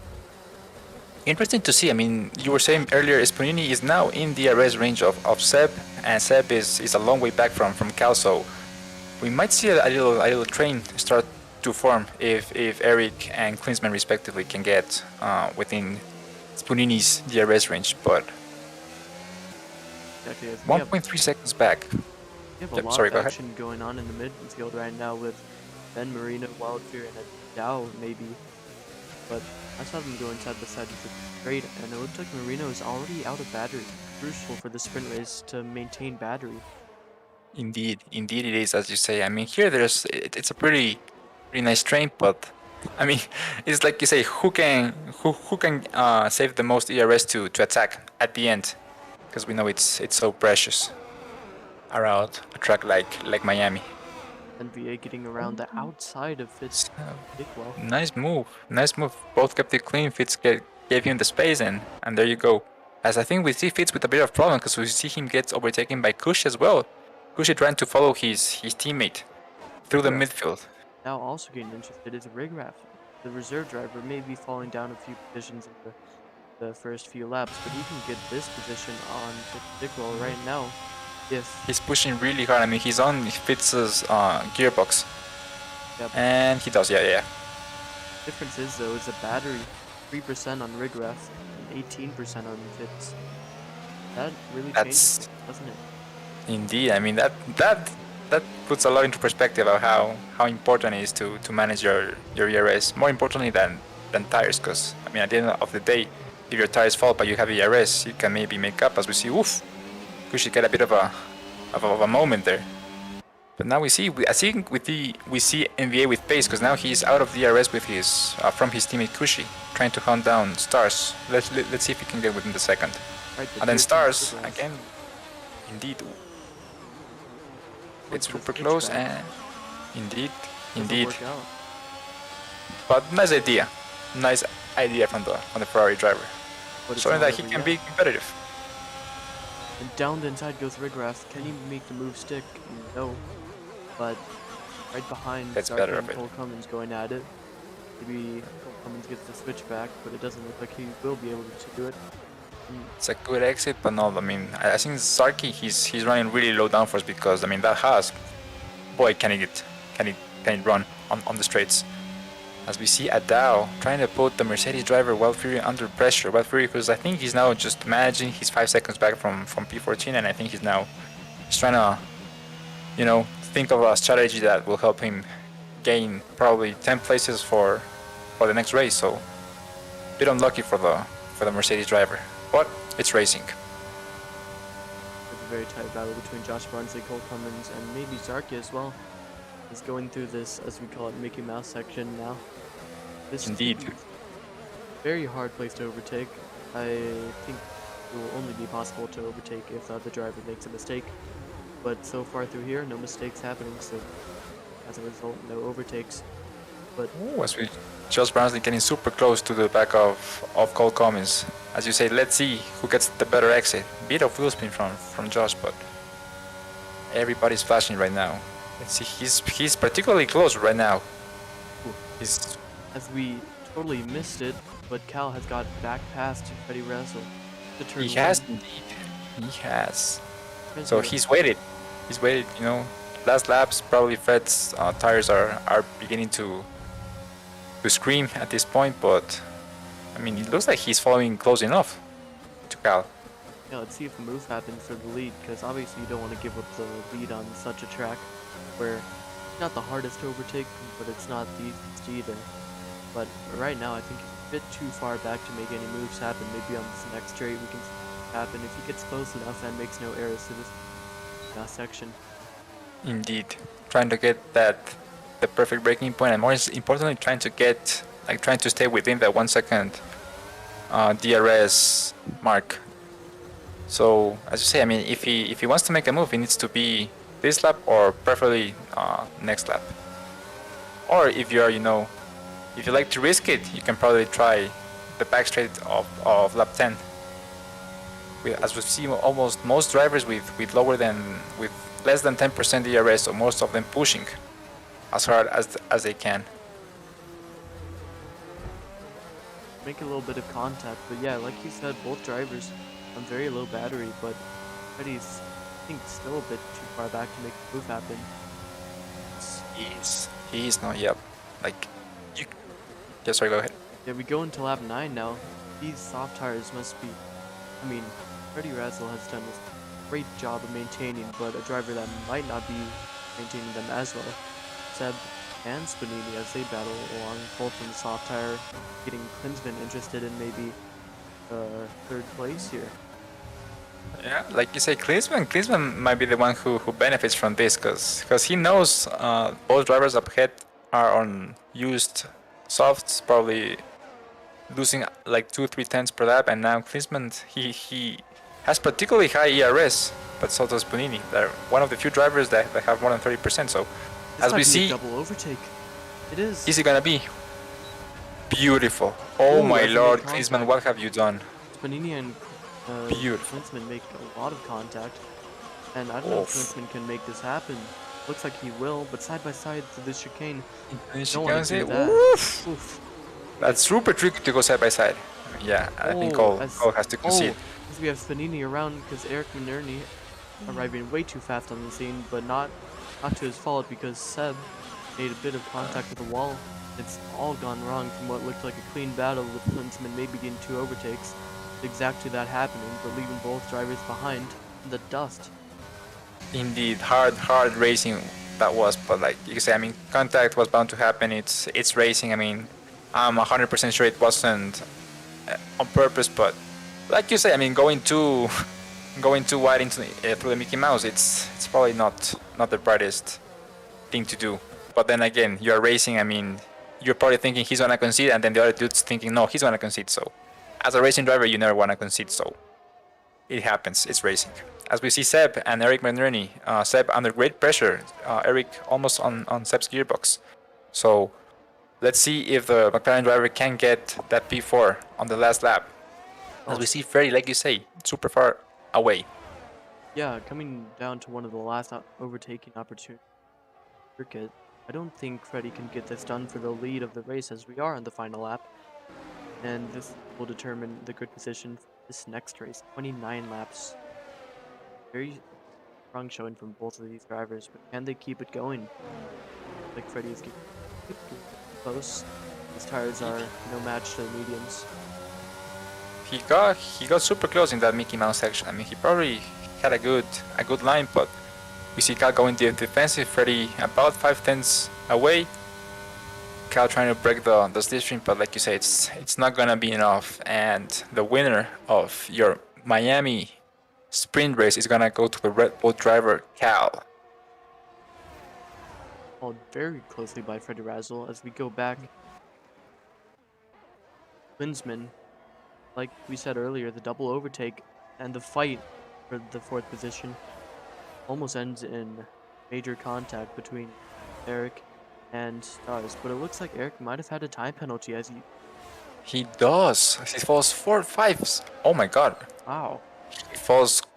[SPEAKER 1] interesting to see. I mean, you were saying earlier, Spanini is now in the DRS range of Seb, and Seb is a long way back from Cal, so we might see a little train start to form if Eric and Klinsmann respectively can get within Spanini's DRS range, but
[SPEAKER 3] Exactly, as we have
[SPEAKER 1] 1.3 seconds back.
[SPEAKER 3] We have a
[SPEAKER 1] Yep,
[SPEAKER 3] lot
[SPEAKER 1] sorry,
[SPEAKER 3] of
[SPEAKER 1] go ahead.
[SPEAKER 3] action going on in the midfield right now with Ben Marino, Wildfear, and a Dow maybe. But I saw them going side by side with the trade, and it looked like Marino is already out of battery. Crucial for the sprint race to maintain battery.
[SPEAKER 1] Indeed it is, as you say. I mean, here it's a pretty nice train, but I mean, it's like you say, who can save the most ERS to attack at the end? Because we know it's so precious around a track like Miami.
[SPEAKER 3] NVA getting around the outside of Fitz Dickwell.
[SPEAKER 1] Nice move. Both kept it clean. Fitz gave him the space, and there you go. As I think we see Fitz with a bit of problem because we see him get overtaken by Kush as well. Kush trying to follow his teammate through the midfield.
[SPEAKER 3] Now also getting interested is Rigraff. The reserve driver may be falling down a few positions in the first few laps, but he can get this position on Fitz Dickwell right now. If
[SPEAKER 1] He's pushing really hard. I mean, he's on Fitz's gearbox.
[SPEAKER 3] Yep.
[SPEAKER 1] And he does, yeah.
[SPEAKER 3] Difference is though is a battery 3% on Rigraff and 18% on Fitz. That really changes it, doesn't it?
[SPEAKER 1] Indeed. I mean, that puts a lot into perspective of how important it is to manage your ERS. More importantly than tires, because I mean, at the end of the day, if your tires fall but you have ERS, you can maybe make up. As we see, we should get a bit of a moment there. But now we see NVA with pace, because now he's out of DRS with his from his teammate Kushi, trying to hunt down Stars. Let's see if he can get within the second.
[SPEAKER 3] Right,
[SPEAKER 1] And then Stars
[SPEAKER 3] Rigraff.
[SPEAKER 1] again. Indeed, it's
[SPEAKER 3] With
[SPEAKER 1] super
[SPEAKER 3] the
[SPEAKER 1] close,
[SPEAKER 3] pitchback.
[SPEAKER 1] and Indeed,
[SPEAKER 3] Doesn't
[SPEAKER 1] indeed.
[SPEAKER 3] work out.
[SPEAKER 1] But nice idea from the Ferrari driver,
[SPEAKER 3] But it's
[SPEAKER 1] showing
[SPEAKER 3] not
[SPEAKER 1] that he
[SPEAKER 3] over
[SPEAKER 1] can
[SPEAKER 3] yet.
[SPEAKER 1] be competitive.
[SPEAKER 3] And down the inside goes Rigrath. Can he make the move stick? No. But right behind
[SPEAKER 1] That's
[SPEAKER 3] Zarka
[SPEAKER 1] better
[SPEAKER 3] and
[SPEAKER 1] of it.
[SPEAKER 3] Cole Cummins going at it. Maybe Cole Cummins gets the switch back, but it doesn't look like he will be able to do it.
[SPEAKER 1] It's a good exit, but no, I mean, I think Sarki, he's running really low downforce because, I mean, that Haas, boy, can he run on the straights. As we see Adao trying to put the Mercedes driver Wild Fury under pressure. Wild Fury, because I think he's now just managing. He's 5 seconds back from P14, and I think he's now just trying to, think of a strategy that will help him gain probably 10 places for the next race. So, a bit unlucky for the Mercedes driver, but it's racing.
[SPEAKER 3] It's a very tight battle between Josh Barnsley, Cole Cummins, and maybe Zarka as well. He's going through this, as we call it, Mickey Mouse section now. This
[SPEAKER 1] Indeed.
[SPEAKER 3] is a very hard place to overtake. I think it will only be possible to overtake if the other driver makes a mistake. But so far through here, no mistakes happening, so as a result, no overtakes. But
[SPEAKER 1] Ooh, as we Josh Barnsley getting super close to the back of Cole Cummins. As you say, let's see who gets the better exit. Bit of wheel spin from Josh, but everybody's flashing right now. Let's see, he's particularly close right now. He's
[SPEAKER 3] as we totally missed it, but Cal has got back past Freddy Razzle to turn
[SPEAKER 1] he has
[SPEAKER 3] one.
[SPEAKER 1] indeed. He has.
[SPEAKER 3] Turn
[SPEAKER 1] So
[SPEAKER 3] zero.
[SPEAKER 1] he's waited. He's waited. Last laps probably Fred's tires are beginning to scream at this point, but I mean it looks like he's following close enough to Cal.
[SPEAKER 3] Yeah, let's see if a move happens for the lead, because obviously you don't want to give up the lead on such a track where it's not the hardest to overtake, but it's not the easiest either. But right now, I think he's a bit too far back to make any moves happen. Maybe on this next straight we can see it happen if he gets close enough and makes no errors to this section.
[SPEAKER 1] Indeed, trying to get the perfect breaking point, and more importantly, trying to stay within that 1 second DRS mark. So as you say, I mean, if he wants to make a move, he needs to be this lap or preferably next lap. Or if you are, if you like to risk it, you can probably try the back straight of lap 10. As we see, almost most drivers with less than 10% DRS, so most of them pushing as hard as they can.
[SPEAKER 3] Make a little bit of contact, but yeah, like you said, both drivers on very low battery, but Freddy's, I think, still a bit too far back to make the move happen.
[SPEAKER 1] He's not yet. Yeah, sorry, go ahead.
[SPEAKER 3] Yeah, we go into lap 9 now. These soft tires must be, I mean, Freddy Razzle has done a great job of maintaining, but a driver that might not be maintaining them as well. Seb and Spanini as they battle along both in the soft tire, getting Klinsman interested in maybe third place here.
[SPEAKER 1] Yeah, like you say, Klinsman might be the one who benefits from this, because he knows both drivers up ahead are on used softs, probably losing like 2-3 tenths per lap, and now Klinsman he has particularly high ERS, but so does Bonini. They're one of the few drivers that have more than 30%. So
[SPEAKER 3] This
[SPEAKER 1] as
[SPEAKER 3] might
[SPEAKER 1] we
[SPEAKER 3] be a
[SPEAKER 1] see,
[SPEAKER 3] double overtake. It is.
[SPEAKER 1] is it gonna be beautiful? Oh
[SPEAKER 3] Ooh,
[SPEAKER 1] my
[SPEAKER 3] that's a
[SPEAKER 1] lord,
[SPEAKER 3] good
[SPEAKER 1] Klinsman,
[SPEAKER 3] contact.
[SPEAKER 1] what have you done?
[SPEAKER 3] Spanini and
[SPEAKER 1] Beautiful.
[SPEAKER 3] Klinsman make a lot of contact, and I don't know if
[SPEAKER 1] Oof.
[SPEAKER 3] Klinsman can make this happen. Looks like he will, but side by side to this chicane,
[SPEAKER 1] And she
[SPEAKER 3] don't
[SPEAKER 1] can
[SPEAKER 3] want to
[SPEAKER 1] say,
[SPEAKER 3] do that.
[SPEAKER 1] "Oof."
[SPEAKER 3] Oof.
[SPEAKER 1] That's super tricky to go side by side. Yeah, I think
[SPEAKER 3] Oh,
[SPEAKER 1] Cole has to concede.
[SPEAKER 3] as we have Spanini around because Eric McNerney arriving way too fast on the scene, but not to his fault because Seb made a bit of contact with the wall. It's all gone wrong from what looked like a clean battle with Klinsman maybe getting 2 overtakes. Exactly that happening, but leaving both drivers behind in the dust.
[SPEAKER 1] Indeed, hard racing that was, but like you say, I mean, contact was bound to happen. It's racing. I mean, I'm 100% sure it wasn't on purpose, but like you say, I mean, going too wide into through the Mickey Mouse, it's probably not the brightest thing to do. But then again, you're racing. I mean, you're probably thinking he's gonna concede, and then the other dude's thinking no, he's gonna concede. So, as a racing driver, you never wanna concede. So, it happens. It's racing. As we see Seb and Eric McNerney, Seb under great pressure, Eric almost on Seb's gearbox. So let's see if the McLaren driver can get that P4 on the last lap. As we see Freddie, like you say, super far away.
[SPEAKER 3] Yeah, coming down to one of the last overtaking opportunities. Cricket. I don't think Freddie can get this done for the lead of the race as we are on the final lap. And this will determine the good position for this next race. 29 laps. Very strong showing from both of these drivers, but can they keep it going? Like Freddie is getting close. His tires are no match to the mediums.
[SPEAKER 1] He got super close in that Mickey Mouse section. I mean, he probably had a good line, but we see Cal going defensive. Freddie about 5/10 away. Cal trying to break the slipstream, but like you say, it's not gonna be enough. And the winner of your Miami sprint race is gonna go to the Red Bull driver Cal.
[SPEAKER 3] Followed very closely by Freddie Razzle as we go back. Linsman, like we said earlier, the double overtake and the fight for the 4th position almost ends in major contact between Eric and Stars, but it looks like Eric might have had a time penalty as
[SPEAKER 1] He does. He falls 4/5. Oh my god.
[SPEAKER 3] wow.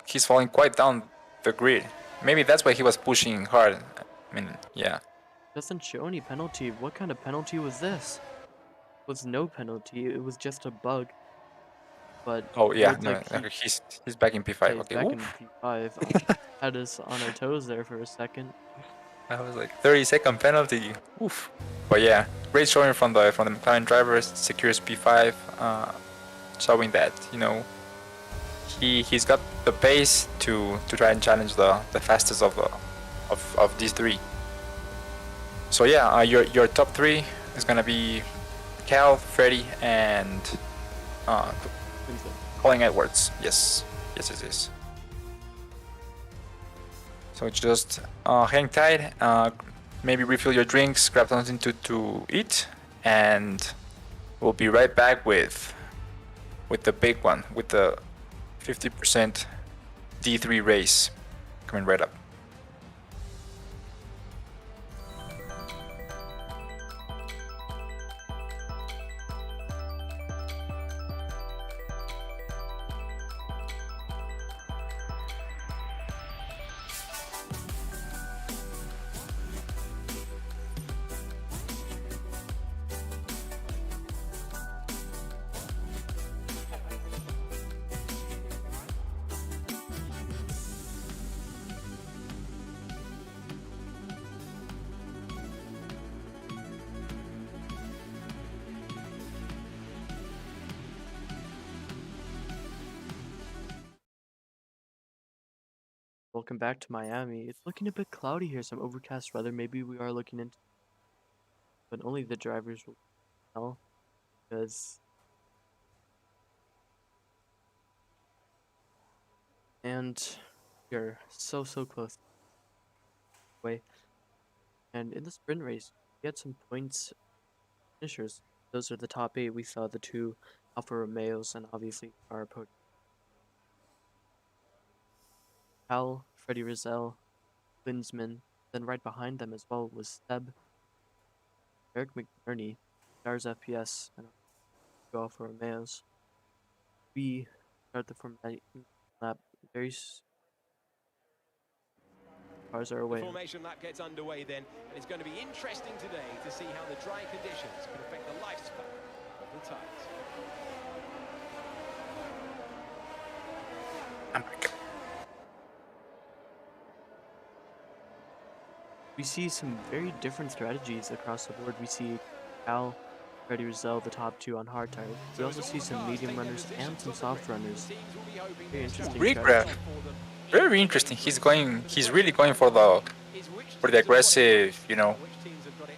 [SPEAKER 1] He's falling quite down the grid. Maybe that's why he was pushing hard. I mean, yeah.
[SPEAKER 3] Doesn't show any penalty. What kind of penalty was this? It was no penalty. It was just a bug. But
[SPEAKER 1] Oh
[SPEAKER 3] it
[SPEAKER 1] yeah,
[SPEAKER 3] looked
[SPEAKER 1] no,
[SPEAKER 3] like
[SPEAKER 1] he's back in P5.
[SPEAKER 3] he's
[SPEAKER 1] Okay,
[SPEAKER 3] back in
[SPEAKER 1] oof.
[SPEAKER 3] P5. Had us on our toes there for a second.
[SPEAKER 1] That was like 30-second penalty. Oof. But yeah, great showing from the McLaren drivers. Secures P5, showing that he's got the pace to try and challenge the fastest of these three. So yeah, your top three is gonna be Cal, Freddie, and Colin Edwards. Yes. So just hang tight, maybe refill your drinks, grab something to eat, and we'll be right back with the big one, with the 50% D3 race coming right up.
[SPEAKER 3] Welcome back to Miami. It's looking a bit cloudy here, some overcast weather. Maybe we are looking into, but only the drivers will tell, because and we're so close away. And in the sprint race, we had some points finishers. Those are the top 8. We saw the 2 Alfa Romeos and obviously our podium. Cal, Freddie Rizal, Linsman, then right behind them as well was Seb, Eric McNerney, Stars FPS, and Alfa Romeos. We start the Formula lap. Cars are away.
[SPEAKER 2] The formation lap gets underway then, and it's going to be interesting today to see how the dry conditions can affect the lifespan of the tyres.
[SPEAKER 1] I'm back.
[SPEAKER 3] We see some very different strategies across the board. We see Cal, Freddie Rizal, the top 2 on hard tires. We also see some medium runners and some soft runners. Very interesting.
[SPEAKER 1] Great grab. Very interesting. He's really going for the aggressive,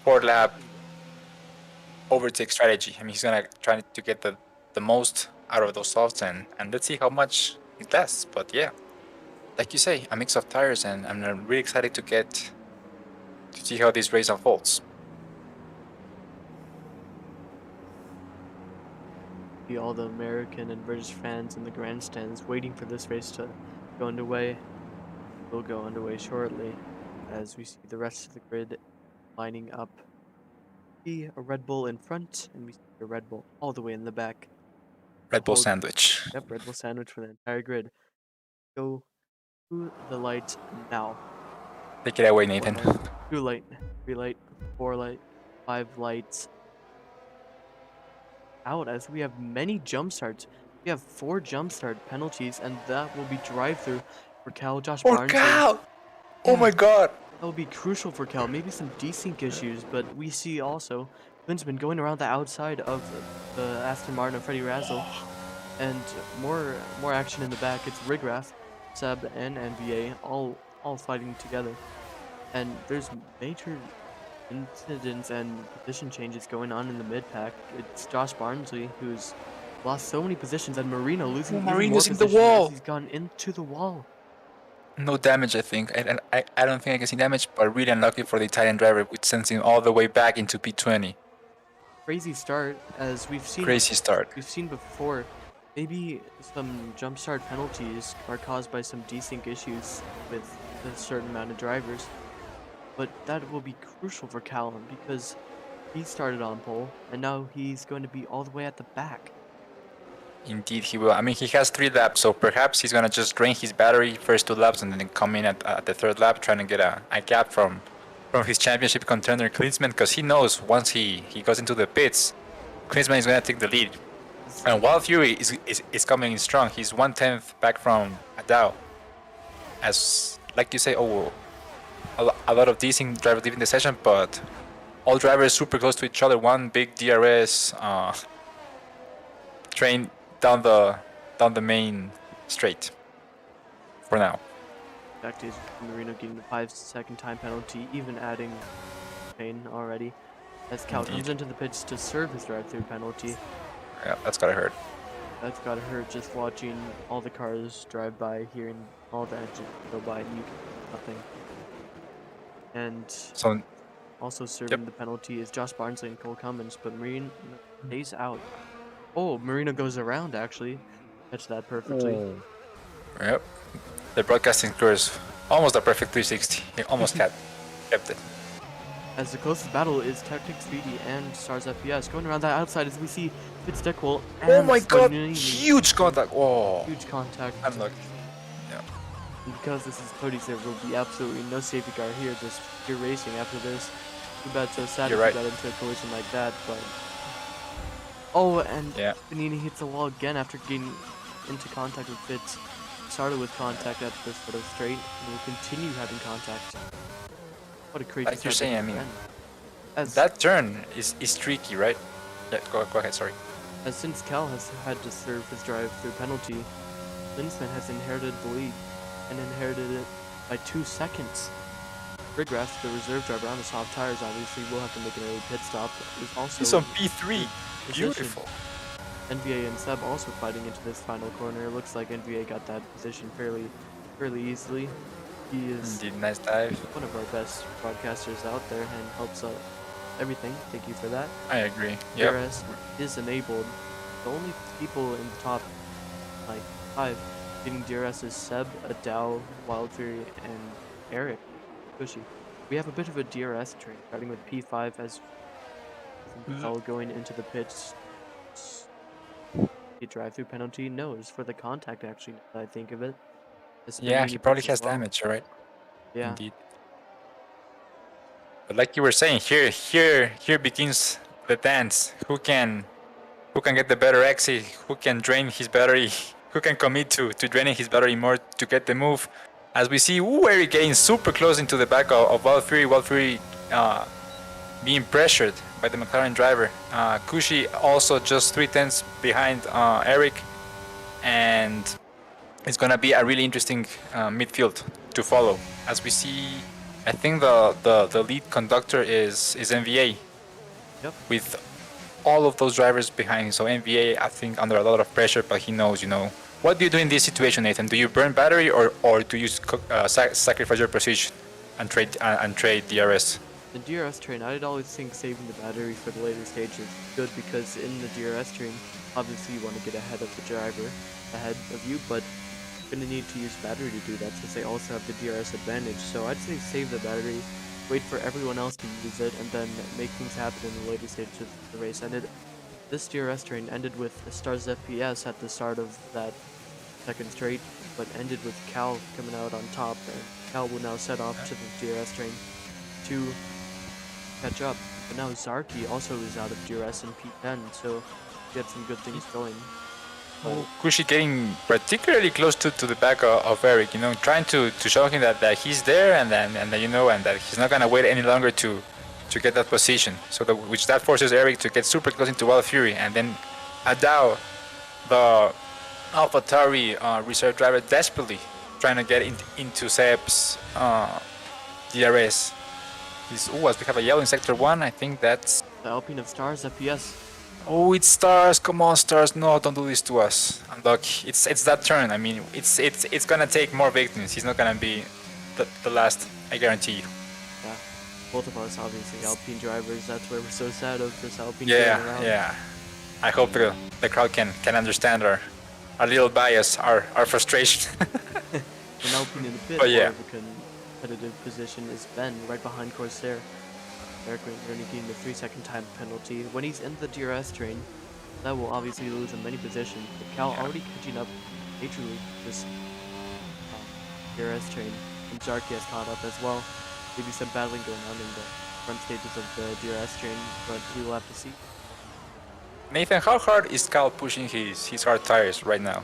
[SPEAKER 1] 4-lap overtake strategy. I mean, he's gonna try to get the most out of those softs, and let's see how much it lasts. But yeah, like you say, a mix of tires, and I'm really excited to see how this race unfolds.
[SPEAKER 3] see all the American and British fans in the grandstands waiting for this race to go underway. It will go underway shortly as we see the rest of the grid lining up. We see a Red Bull in front and we see a Red Bull all the way in the back.
[SPEAKER 1] Red Bull
[SPEAKER 3] Hold-
[SPEAKER 1] sandwich.
[SPEAKER 3] Yep, Red Bull sandwich for the entire grid. Go to the light now.
[SPEAKER 1] Take it away,
[SPEAKER 3] One
[SPEAKER 1] Nathan.
[SPEAKER 3] light, 2 light, 3 light, 4 light, 5 lights. Out as we have many jump starts. We have 4 jump start penalties, and that will be drive through for Cal. Josh Barnes.
[SPEAKER 1] Oh
[SPEAKER 3] Yeah.
[SPEAKER 1] my god!
[SPEAKER 3] That will be crucial for Cal. Maybe some desync issues, but we see also Klinsman going around the outside of the Aston Martin of Freddie Razzle, and more action in the back. It's Rigrath, Seb, and NVA all fighting together, and there's major incidents and position changes going on in the mid pack. It's Josh Barnsley who's lost so many positions, and Marino losing even more
[SPEAKER 1] Marino's in the
[SPEAKER 3] positions as
[SPEAKER 1] wall.
[SPEAKER 3] he's gone into the wall.
[SPEAKER 1] No damage, I think. I don't think I can see damage, but really unlucky for the Italian driver, which sends him all the way back into P20.
[SPEAKER 3] Crazy start, as we've seen.
[SPEAKER 1] Crazy start.
[SPEAKER 3] We've seen before. Maybe some jump start penalties are caused by some desync issues with a certain amount of drivers, but that will be crucial for Callum because he started on pole and now he's going to be all the way at the back.
[SPEAKER 1] Indeed, he will. I mean, he has 3 laps, so perhaps he's gonna just drain his battery first 2 laps and then come in at the 3rd lap, trying to get a gap from his championship contender Klinsman, because he knows once he goes into the pits, Klinsman is gonna take the lead. And Wild Fury is coming in strong. He's 1/10 back from Adao. As like you say, a lot of desync drivers leaving the session, but all drivers super close to each other. One big DRS train down the main straight for now.
[SPEAKER 3] Fact is, Marino getting a 5-second time penalty, even adding pain already. As Cal comes
[SPEAKER 1] Indeed.
[SPEAKER 3] into the pits to serve his drive-through penalty.
[SPEAKER 1] Yeah, that's gotta hurt.
[SPEAKER 3] That's gotta hurt just watching all the cars drive by, hearing all the engines go by, and you can do nothing. And
[SPEAKER 1] So
[SPEAKER 3] also serving the penalty is Josh Barnsley and Cole Cummins, but Marino stays out. Oh, Marino goes around actually. Catch that perfectly.
[SPEAKER 1] yep, the broadcasting crew is almost a perfect 360. He almost kept it.
[SPEAKER 3] As the closest battle is Tactic Speedy and Stars FPS going around that outside as we see Fitzdeckel and
[SPEAKER 1] Oh my god!
[SPEAKER 3] Spagnini.
[SPEAKER 1] Huge contact. Oh,
[SPEAKER 3] Huge contact.
[SPEAKER 1] unlucky.
[SPEAKER 3] And because this is Cody's, there will be absolutely no safety car here, just pure racing after this. Too bad, so sad
[SPEAKER 1] You're
[SPEAKER 3] if
[SPEAKER 1] right.
[SPEAKER 3] we got into a collision like that, but... Oh, and
[SPEAKER 1] Yeah.
[SPEAKER 3] Panini hits the wall again after getting into contact with Fitz. Started with contact at the sort of straight, and will continue having contact. What a crazy
[SPEAKER 1] Like you're
[SPEAKER 3] start
[SPEAKER 1] saying,
[SPEAKER 3] to
[SPEAKER 1] I mean,
[SPEAKER 3] the end. As,
[SPEAKER 1] that turn is tricky, right? Yeah, go ahead. Sorry.
[SPEAKER 3] as since Cal has had to serve his drive-through penalty, Klinsman has inherited the lead, and inherited it by 2 seconds. Rigrath, the reserve driver on the soft tires, obviously will have to make an early pit stop. Is also
[SPEAKER 1] He's on P3.
[SPEAKER 3] position.
[SPEAKER 1] Beautiful.
[SPEAKER 3] NVA and Seb also fighting into this final corner. It looks like NVA got that position fairly easily. He is
[SPEAKER 1] Indeed, nice dive.
[SPEAKER 3] one of our best broadcasters out there and helps out everything. Thank you for that.
[SPEAKER 1] I agree. Yep.
[SPEAKER 3] DRS is enabled. The only people in the top like 5 getting DRS is Seb, Adao, Wildfury, and Eric Cushy. We have a bit of a DRS train starting with P5 as Cal going into the pits. The drive-through penalty? No, it's for the contact actually, now that I think of it. As
[SPEAKER 1] Yeah,
[SPEAKER 3] Spagnini
[SPEAKER 1] he probably
[SPEAKER 3] pits as
[SPEAKER 1] has
[SPEAKER 3] well.
[SPEAKER 1] damage, right?
[SPEAKER 3] Yeah.
[SPEAKER 1] Indeed. But like you were saying, here begins the dance. Who can get the better exit? Who can drain his battery? Who can commit to draining his battery more to get the move? As we see, Eric getting super close into the back of Wild Fury. Wild Fury being pressured by the McLaren driver. Cushy also just 3/10 behind Eric, and it's gonna be a really interesting midfield to follow. As we see, I think the lead conductor is NVA.
[SPEAKER 3] Yep.
[SPEAKER 1] With all of those drivers behind him. So NVA, I think, under a lot of pressure, but he knows, What do you do in this situation, Nathan? Do you burn battery or do you sacrifice your position and trade DRS?
[SPEAKER 3] The DRS train, I'd always think saving the battery for the later stages is good because in the DRS train, obviously you want to get ahead of the driver, ahead of you, but you're going to need to use battery to do that since they also have the DRS advantage. So I'd say save the battery, wait for everyone else to use it, and then make things happen in the later stages of the race. This DRS train ended with Stars FPS at the start of that second straight, but ended with Cal coming out on top, and Cal will now set off to the DRS train to catch up. But now Zarky also is out of DRS in P10, so get some good things going.
[SPEAKER 1] Kushi getting particularly close to the back of Eric, you know, trying to show him that he's there and that he's not gonna wait any longer to get that position. So which forces Eric to get super close into Wild Fury, and then Adao, the AlphaTauri reserve driver, desperately trying to get into Seb's DRS. As we have a yellow in sector 1, I think that's...
[SPEAKER 3] The Alpine of Stars FPS.
[SPEAKER 1] Oh, it's Stars! Come on, Stars! No, don't do this to us. Unlucky. It's that turn. I mean, it's gonna take more victims. He's not gonna be the last. I guarantee you.
[SPEAKER 3] Yeah, both of us obviously Alpine drivers. That's why we're so sad of this Alpine going around.
[SPEAKER 1] Yeah. I hope the crowd can understand our little bias, our frustration.
[SPEAKER 3] An Alpine in a bit
[SPEAKER 1] But
[SPEAKER 3] more
[SPEAKER 1] yeah.
[SPEAKER 3] of a competitive position is Ben, right behind Corsair. Eric McNerney getting the 3-second time penalty. When he's in the DRS train, that will obviously lose him many positions. But Cal already catching up majorly this DRS train. And Zarky has caught up as well. Maybe some battling going on in the front stages of the DRS train, but we will have to see.
[SPEAKER 1] Nathan, how hard is Cal pushing his hard tires right now?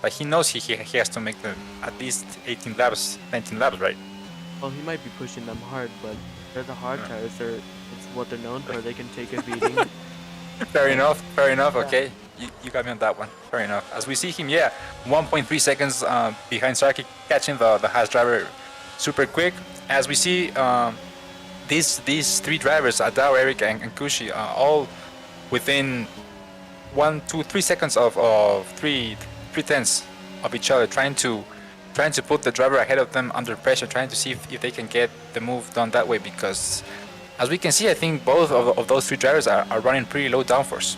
[SPEAKER 1] Like, he knows he has to make at least 18 laps, 19 laps, right?
[SPEAKER 3] Well, he might be pushing them hard, but they're the hard tires. It's what they're known for. They can take a beating.
[SPEAKER 1] Fair enough, okay. You got me on that one. Fair enough. As we see him, 1.3 seconds behind Zarky, catching the Haas driver super quick. As we see, these three drivers, Adao, Eric, and Kushi, all within 1, 2, 3 seconds of 3/10 of each other, trying to put the driver ahead of them under pressure, trying to see if they can get the move done that way, because as we can see, I think both of those three drivers are running pretty low downforce.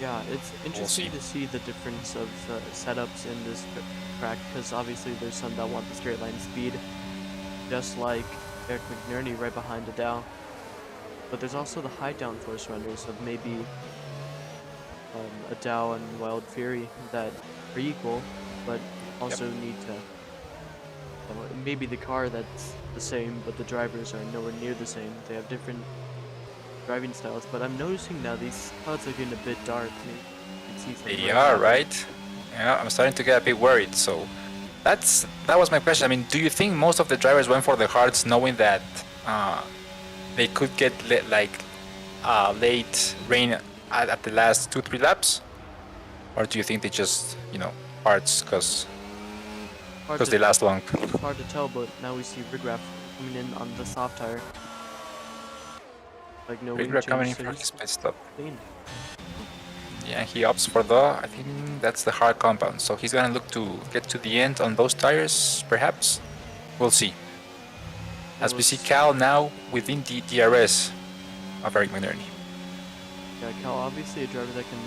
[SPEAKER 3] Yeah, it's interesting to see the difference of setups in this track, because obviously there's some that want the straight line speed, just like Eric McNerney right behind Adao. But there's also the high downforce runners of maybe Adao and Wild Fury that are equal, but also need to... maybe the car that's the same, but the drivers are nowhere near the same. They have different driving styles, but I'm noticing now these clouds are getting a bit dark.
[SPEAKER 1] They are, right? Yeah, I'm starting to get a bit worried. So that was my question. I mean, do you think most of the drivers went for the hards knowing that they could get late rain at the last 2-3 laps? Or do you think they just, hards because they last long?
[SPEAKER 3] It's hard to tell, but now we see Rigraph coming in on the soft tire. Like no wing change,
[SPEAKER 1] coming in
[SPEAKER 3] so
[SPEAKER 1] for
[SPEAKER 3] he's
[SPEAKER 1] his pit stop.
[SPEAKER 3] clean.
[SPEAKER 1] Yeah, he opts for I think that's the hard compound. So he's gonna look to get to the end on those tires, perhaps. We'll see. As we see Cal now within the DRS of Eric McNerney.
[SPEAKER 3] Yeah, Cal obviously a driver that can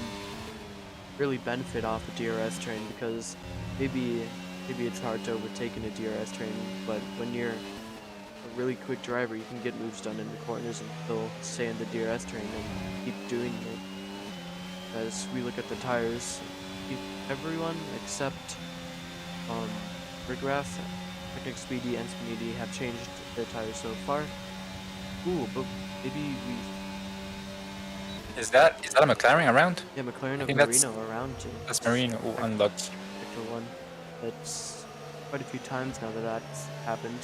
[SPEAKER 3] really benefit off a DRS train, because maybe it's hard to overtake in a DRS train, but when you're a really quick driver, you can get moves done in the corners and still stay in the DRS train and keep doing it. As we look at the tires, everyone except Rigraph, Technic Speedy, and Speedy have changed their tires so far. Ooh, but maybe
[SPEAKER 1] Is that a McLaren around?
[SPEAKER 3] yeah, McLaren of
[SPEAKER 1] think
[SPEAKER 3] Marino around too.
[SPEAKER 1] That's Marino. Ooh, unlocked.
[SPEAKER 3] Sector 1. That's quite a few times now that's happened.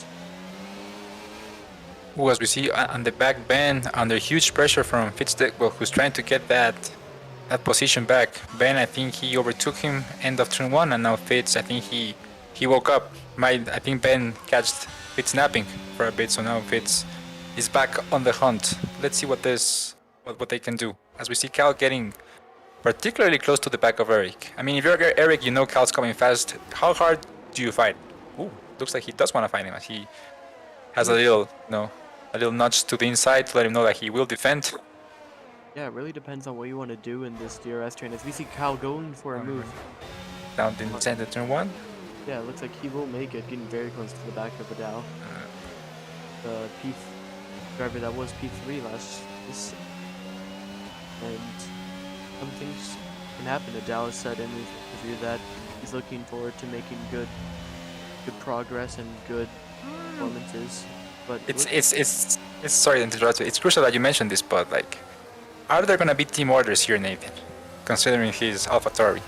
[SPEAKER 1] Ooh, as we see on the back, Ben under huge pressure from Fitzgerald, who's trying to get that position back. Ben, I think he overtook him end of turn 1, and now Fitz, I think he woke up. I think Ben catched Fitz napping for a bit, so now Fitz is back on the hunt. Let's see what they can do. As we see Cal getting particularly close to the back of Eric. I mean, if you're Eric, you know Cal's coming fast. How hard do you fight? Ooh, looks like he does want to fight him. He has a little nudge to the inside to let him know that he will defend.
[SPEAKER 3] Yeah, it really depends on what you want to do in this DRS train. As we see Cal going for a move.
[SPEAKER 1] Down in center turn 1.
[SPEAKER 3] Yeah, it looks like he will make it, getting very close to the back of Adao. The P driver that was P3 last this, and some things can happen. Adao said in his interview that he's looking forward to making good progress and good performances. But
[SPEAKER 1] It's sorry to interrupt you. It's crucial that you mentioned this, but like, are there gonna be team orders here, Nathan? Considering his AlphaTauri.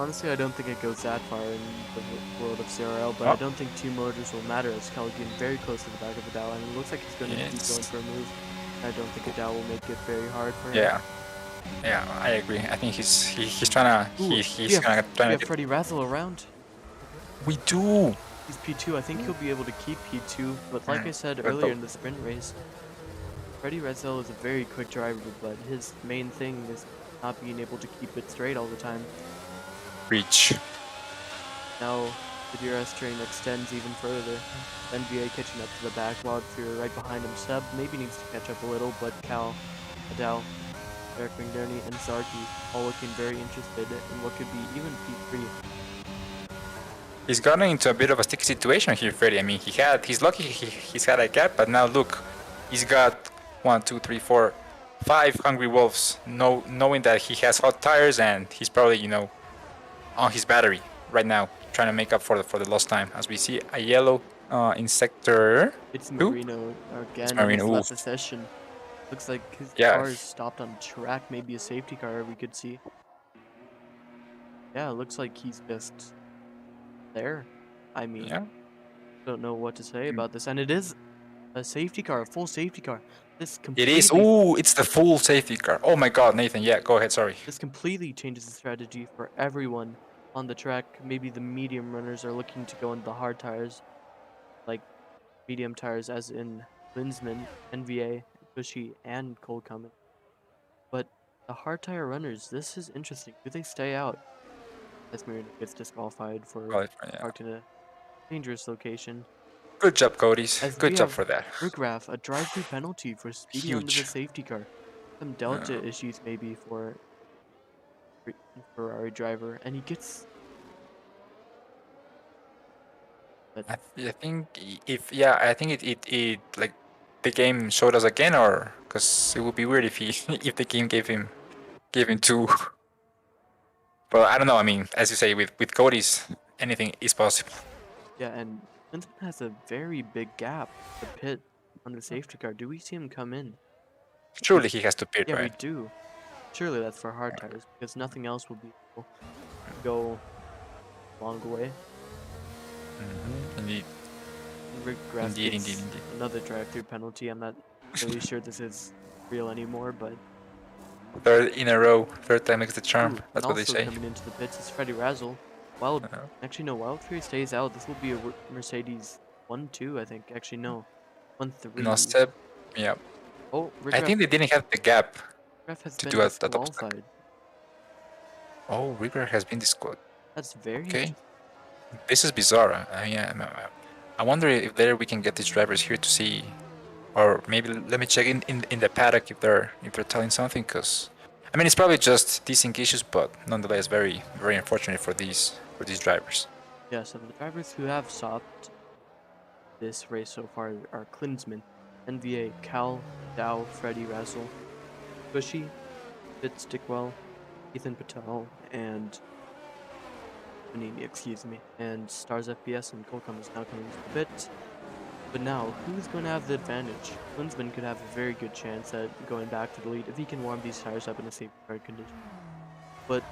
[SPEAKER 3] honestly, I don't think it goes that far in the world of CRL, but I don't think team orders will matter as Cal getting very close to the back of Adao, and it looks like he's going to keep going for a move. I don't think Adao will make it very hard for him.
[SPEAKER 1] Yeah, I agree. I think he's trying to he's trying to
[SPEAKER 3] get
[SPEAKER 1] get.
[SPEAKER 3] Freddie Razzle around.
[SPEAKER 1] We do.
[SPEAKER 3] He's P2. I think he'll be able to keep P2, but like I said earlier in the sprint race, Freddie Razzle is a very quick driver, but his main thing is not being able to keep it straight all the time.
[SPEAKER 1] Reach.
[SPEAKER 3] Now the DRS train extends even further. NVA catching up to the back, Wildfear right behind him. Seb maybe needs to catch up a little, but Cal, Adao, Derek McNerney, and Zarky all looking very interested in what could be even P3.
[SPEAKER 1] He's gotten into a bit of a sticky situation here, Freddy. I mean, he's lucky he's had a gap, but now look, he's got 1, 2, 3, 4, 5 hungry wolves, knowing that he has hot tires and he's probably, you know, on his battery right now, trying to make up for the lost time. As we see a yellow in sector
[SPEAKER 3] It's
[SPEAKER 1] 2.
[SPEAKER 3] Marino again.
[SPEAKER 1] Marino,
[SPEAKER 3] He's left the session. Looks like his car is stopped on track. Maybe a safety car we could see. Yeah, it looks like he's just there. I mean,
[SPEAKER 1] Yeah.
[SPEAKER 3] don't know what to say about this. And it is a safety car, a full safety car. This
[SPEAKER 1] It
[SPEAKER 3] completely,
[SPEAKER 1] is. Ooh, it's the full safety car. Oh my God, Nathan. Yeah, go ahead. Sorry.
[SPEAKER 3] This completely changes the strategy for everyone on the track. Maybe the medium runners are looking to go into the hard tires, like medium tires as in Linsman, NVA, Bushy, and Cole Cummins. But the hard tire runners, this is interesting. Do they stay out? As Marino gets disqualified for parked in a dangerous location.
[SPEAKER 1] Good job, Cody's.
[SPEAKER 3] As
[SPEAKER 1] Good
[SPEAKER 3] we
[SPEAKER 1] job
[SPEAKER 3] have
[SPEAKER 1] for that.
[SPEAKER 3] Rigraff, a drive-through penalty for speeding under the
[SPEAKER 1] Huge.
[SPEAKER 3] safety car. Some delta issues maybe for Ferrari driver, and he gets. But
[SPEAKER 1] I think I think it like the game showed us again, or because it would be weird if he if the game gave him 2. But I don't know. I mean, as you say, with Cody's, anything is possible.
[SPEAKER 3] yeah, and Clinton has a very big gap. The pit on the safety car. Do we see him come in?
[SPEAKER 1] Surely he has to pit,
[SPEAKER 3] Yeah, we
[SPEAKER 1] right?
[SPEAKER 3] do. Surely that's for hard tires because nothing else will be able to go a long way.
[SPEAKER 1] Indeed.
[SPEAKER 3] Rick Graff
[SPEAKER 1] Indeed,
[SPEAKER 3] gets
[SPEAKER 1] indeed.
[SPEAKER 3] another drive-through penalty. I'm not really sure this is real anymore, but
[SPEAKER 1] Third in a row. Third time makes the charm.
[SPEAKER 3] ooh,
[SPEAKER 1] That's
[SPEAKER 3] and
[SPEAKER 1] what they
[SPEAKER 3] also
[SPEAKER 1] say.
[SPEAKER 3] coming into the pits is Freddie Razzle. Actually no, Wildfear stays out. This will be a Mercedes 1-2, I think. Actually no, 1-3.
[SPEAKER 1] No step. Yeah.
[SPEAKER 3] Oh, Rick
[SPEAKER 1] I think they didn't have the gap
[SPEAKER 3] Graff has
[SPEAKER 1] to
[SPEAKER 3] been
[SPEAKER 1] do a top stack.
[SPEAKER 3] disqualified.
[SPEAKER 1] Oh, River has been disqualified.
[SPEAKER 3] That's very
[SPEAKER 1] Okay. This is bizarre. I wonder if there we can get these drivers here to see, or maybe let me check in the paddock if they're telling something. Because I mean, it's probably just desync issues, but nonetheless, very unfortunate for these drivers.
[SPEAKER 3] Yeah, so the drivers who have stopped this race so far are Klinsman, NVA, Cal, Dow, Freddie Razzle, Bushy, Fitz Stickwell, Ethan Patel, and Panini, excuse me, and Stars FPS and Colcom is now coming to the pit. But now, who's going to have the advantage? Klinsman could have a very good chance at going back to the lead if he can warm these tires up in a safe car condition. But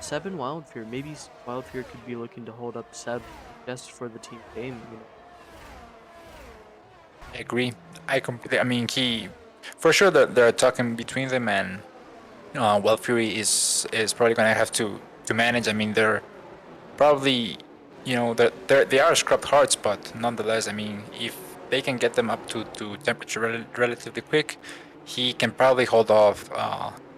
[SPEAKER 3] Seb and Wildfear, maybe Wildfear could be looking to hold up Seb just for the team game, you know.
[SPEAKER 1] I agree. I mean, for sure they're talking between them, and Wild Fury is probably gonna have to manage. I mean, they're probably, you know, they are scrubbed hearts, but nonetheless, I mean, if they can get them up to temperature relatively quick, he can probably hold off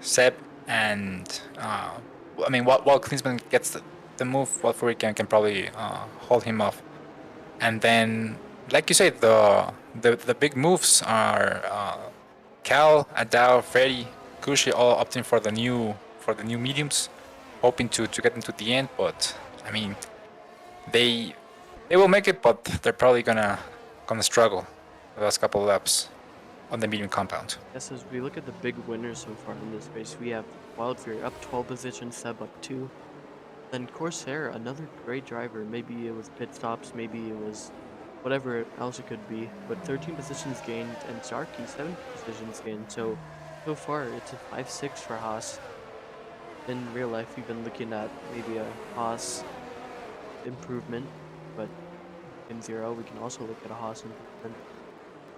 [SPEAKER 1] Seb, and I mean, while Klinsman gets the move, Wild Fury can probably hold him off, and then, like you said, the big moves are Cal, Adao, Freddy, Kushi all opting for the new mediums, hoping to get into the end. But I mean, they will make it, but they're probably gonna struggle the last couple of laps on the medium compound.
[SPEAKER 3] Yes, as we look at the big winners so far in this race, we have Wild Fury up 12 positions, Seb up 2. Then Corsair, another great driver. Maybe it was pit stops, maybe it was whatever else it could be. But 13 positions gained, and Starkey 7 positions gained. So far it's a 5-6 for Haas. In real life, we've been looking at maybe a Haas improvement, but in 0, we can also look at a Haas improvement.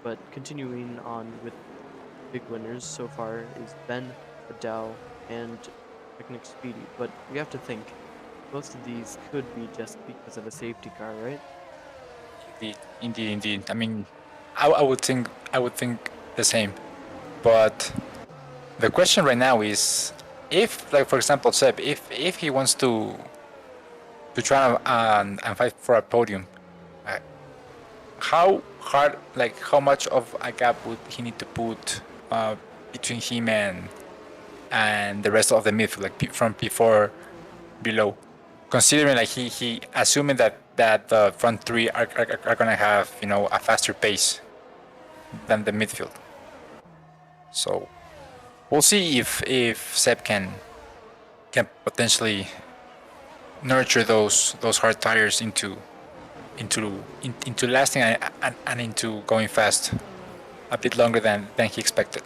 [SPEAKER 3] But continuing on with big winners so far is Ben, Adele, and Technic Speedy. But we have to think, most of these could be just because of a safety car, right?
[SPEAKER 1] Indeed. I mean, I would think the same. But the question right now is, if, like for example, Seb, if he wants to try and fight for a podium, how hard, like how much of a gap would he need to put between him and the rest of the midfield, like from before below, considering like he assuming that the front three are gonna have, you know, a faster pace than the midfield. So we'll see if Seb can potentially nurture those hard tires into lasting and into going fast a bit longer than he expected.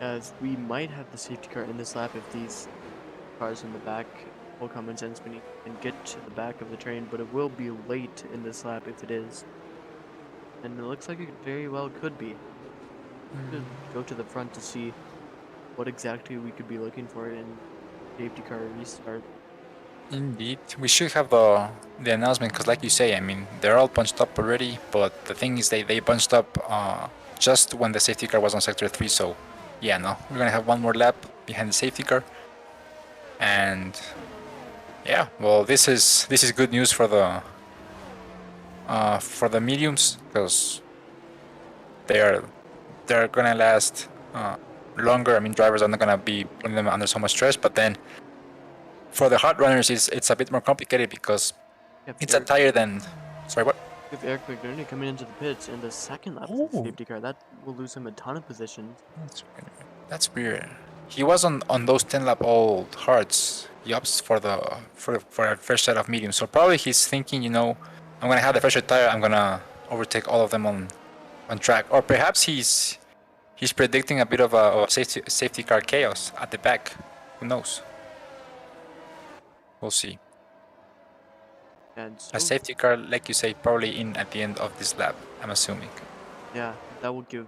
[SPEAKER 3] As we might have the safety car in this lap if these cars in the back, Paul Cummins and Spinny, can get to the back of the train, but it will be late in this lap if it is. And it looks like it very well could be. We could go to the front to see what exactly we could be looking for in safety car restart.
[SPEAKER 1] Indeed, we should have the announcement, because like you say, I mean, they're all bunched up already, but the thing is they bunched up just when the safety car was on sector 3, so yeah, no, we're gonna have one more lap behind the safety car. And yeah, well, this is good news for the mediums, because they're gonna last longer. I mean, drivers are not gonna be putting them under so much stress, but then for the hard runners, it's a bit more complicated because it's a tire than. Sorry, what?
[SPEAKER 3] If Eric McNerney coming into the pits in the second lap of the safety car, that will lose him a ton of positions.
[SPEAKER 1] That's weird. He was on those 10-lap old hards. He opts for a fresh set of mediums. So probably he's thinking, you know, I'm gonna have the fresher tire. I'm gonna overtake all of them on track. Or perhaps he's predicting a bit of a safety car chaos at the back. Who knows? We'll see.
[SPEAKER 3] And
[SPEAKER 1] A safety car, like you say, probably in at the end of this lap, I'm assuming.
[SPEAKER 3] yeah, that will give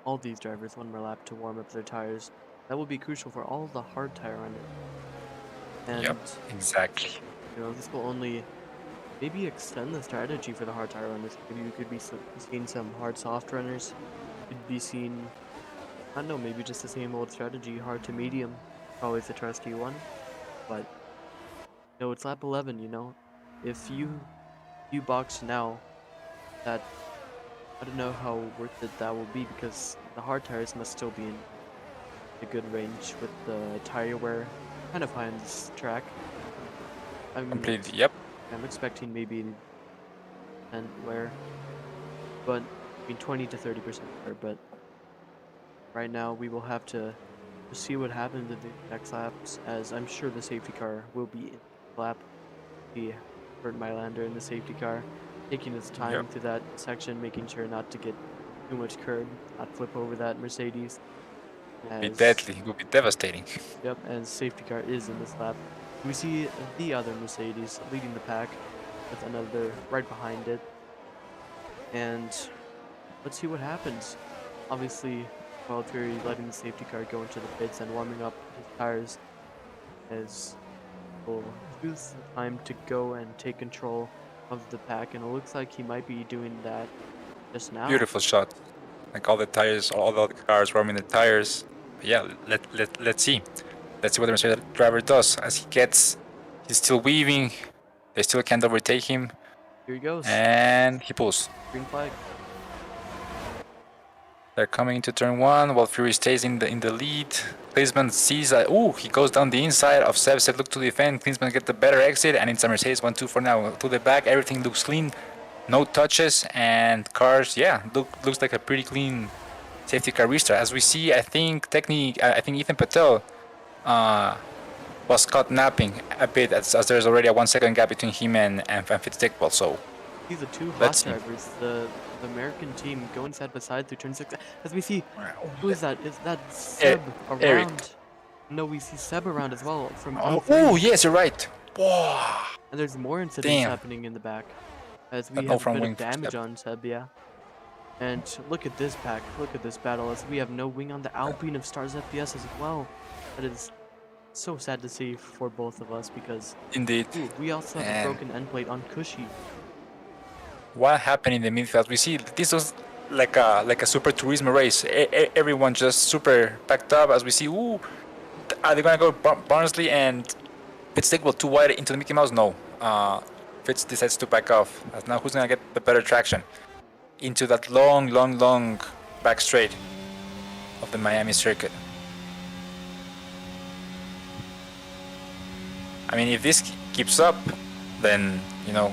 [SPEAKER 3] all these drivers one more lap to warm up their tires. That will be crucial for all the hard tire runners. And
[SPEAKER 1] Yep, exactly.
[SPEAKER 3] you know, this will only maybe extend the strategy for the hard tire runners. Maybe we could be seeing some hard soft runners. Could be seeing, I don't know, maybe just the same old strategy, hard to medium, always the trusty one. But no, it's lap 11. You know, if you box now, that I don't know how worth it that will be, because the hard tires must still be in a good range with the tire wear kind of high on this track.
[SPEAKER 1] Completely, yep.
[SPEAKER 3] I'm expecting maybe 10 wear, but I mean 20 to 30% wear. But right now we will have to see what happens in the next laps, as I'm sure the safety car will be in the lap. The Bert Mylander in the safety car, taking his time through that section, making sure not to get too much curb, not flip over that Mercedes.
[SPEAKER 1] It would be deadly, it would be devastating.
[SPEAKER 3] Yep, and safety car is in this lap. We see the other Mercedes leading the pack with another right behind it. And let's see what happens. Obviously, Wild Fury letting the safety car go into the pits and warming up his tires as we'll use the time to go and take control of the pack, and it looks like he might be doing that just now.
[SPEAKER 1] Beautiful shot. Like all the tires, all the cars warming the tires. But yeah, let's see. Let's see what the Mercedes driver does. As he's still weaving. They still can't overtake him.
[SPEAKER 3] Here he goes.
[SPEAKER 1] And he pulls.
[SPEAKER 3] Green flag.
[SPEAKER 1] They're coming into turn one while Fury stays in the lead. Klinsmann sees that. Ooh, he goes down the inside of Seb. Seb look to defend. Klinsmann get the better exit, and it's a Mercedes 1-2 for now. To the back, everything looks clean. No touches, and cars, yeah, looks like a pretty clean safety car restart. As we see, I think Ethan Patel was caught napping a bit as there's already a 1 second gap between him and Fitzdickball. So
[SPEAKER 3] See the two hot
[SPEAKER 1] let's see.
[SPEAKER 3] drivers, the American team going side by side through turn 6. As we see, who is that? Is that Seb around?
[SPEAKER 1] Eric.
[SPEAKER 3] No, we see Seb around as well from
[SPEAKER 1] Oh,
[SPEAKER 3] E3.
[SPEAKER 1] ooh, yes, you're right. Wow.
[SPEAKER 3] And there's more incidents
[SPEAKER 1] Damn.
[SPEAKER 3] happening in the back. As we
[SPEAKER 1] No
[SPEAKER 3] have a
[SPEAKER 1] front
[SPEAKER 3] bit
[SPEAKER 1] wing
[SPEAKER 3] of
[SPEAKER 1] for
[SPEAKER 3] damage
[SPEAKER 1] Seb.
[SPEAKER 3] on Seb, yeah. And look at this pack, look at this battle as we have no wing on the Alpine of Stars FPS as well. That is so sad to see for both of us because
[SPEAKER 1] Indeed.
[SPEAKER 3] ooh, we also have a
[SPEAKER 1] And-
[SPEAKER 3] broken end plate on Cushy.
[SPEAKER 1] What happened in the midfield? We see this was like a super Turismo race. Everyone just super packed up. As we see, ooh, are they gonna go Barnsley and Fitzdickball too wide into the Mickey Mouse? No. Fitz decides to back off. As now, who's gonna get the better traction into that long back straight of the Miami circuit? I mean, if this keeps up, then you know,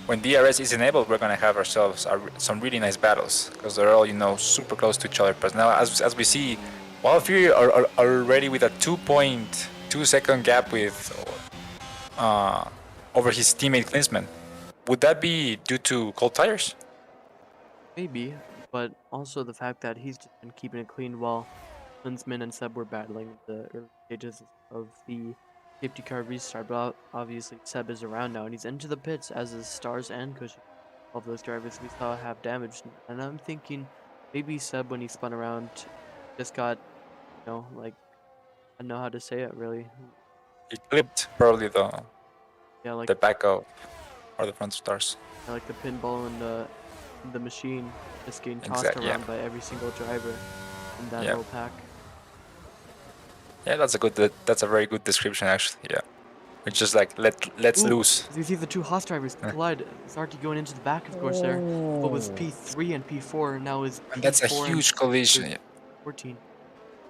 [SPEAKER 1] when DRS is enabled, we're gonna have ourselves some really nice battles because they're all super close to each other. But now, as we see, Wild Fury are already with a 2.2 second gap with over his teammate Klinsmann. Would that be due to cold tires?
[SPEAKER 3] Maybe, but also the fact that he's just been keeping it clean while Klinsmann and Seb were battling the early stages of the safety car restart. But obviously Seb is around now and he's into the pits as is Stars and Cushy. All of those drivers we saw have damage. And I'm thinking maybe Seb when he spun around just got, like, I don't know how to say it really.
[SPEAKER 1] He clipped probably
[SPEAKER 3] Yeah, like
[SPEAKER 1] the back of or the front stars.
[SPEAKER 3] like the pinball in the machine just getting tossed
[SPEAKER 1] Exact- yeah.
[SPEAKER 3] around by every single driver in that
[SPEAKER 1] Yeah.
[SPEAKER 3] little pack.
[SPEAKER 1] Yeah, that's a very good description actually. Yeah, it's just like let's
[SPEAKER 3] Ooh,
[SPEAKER 1] loose.
[SPEAKER 3] as you see the two Haas drivers collide. Zarki going into the back, of course, there. What was P3 and P4, now is P4
[SPEAKER 1] And that's a
[SPEAKER 3] and
[SPEAKER 1] huge collision.
[SPEAKER 3] 14.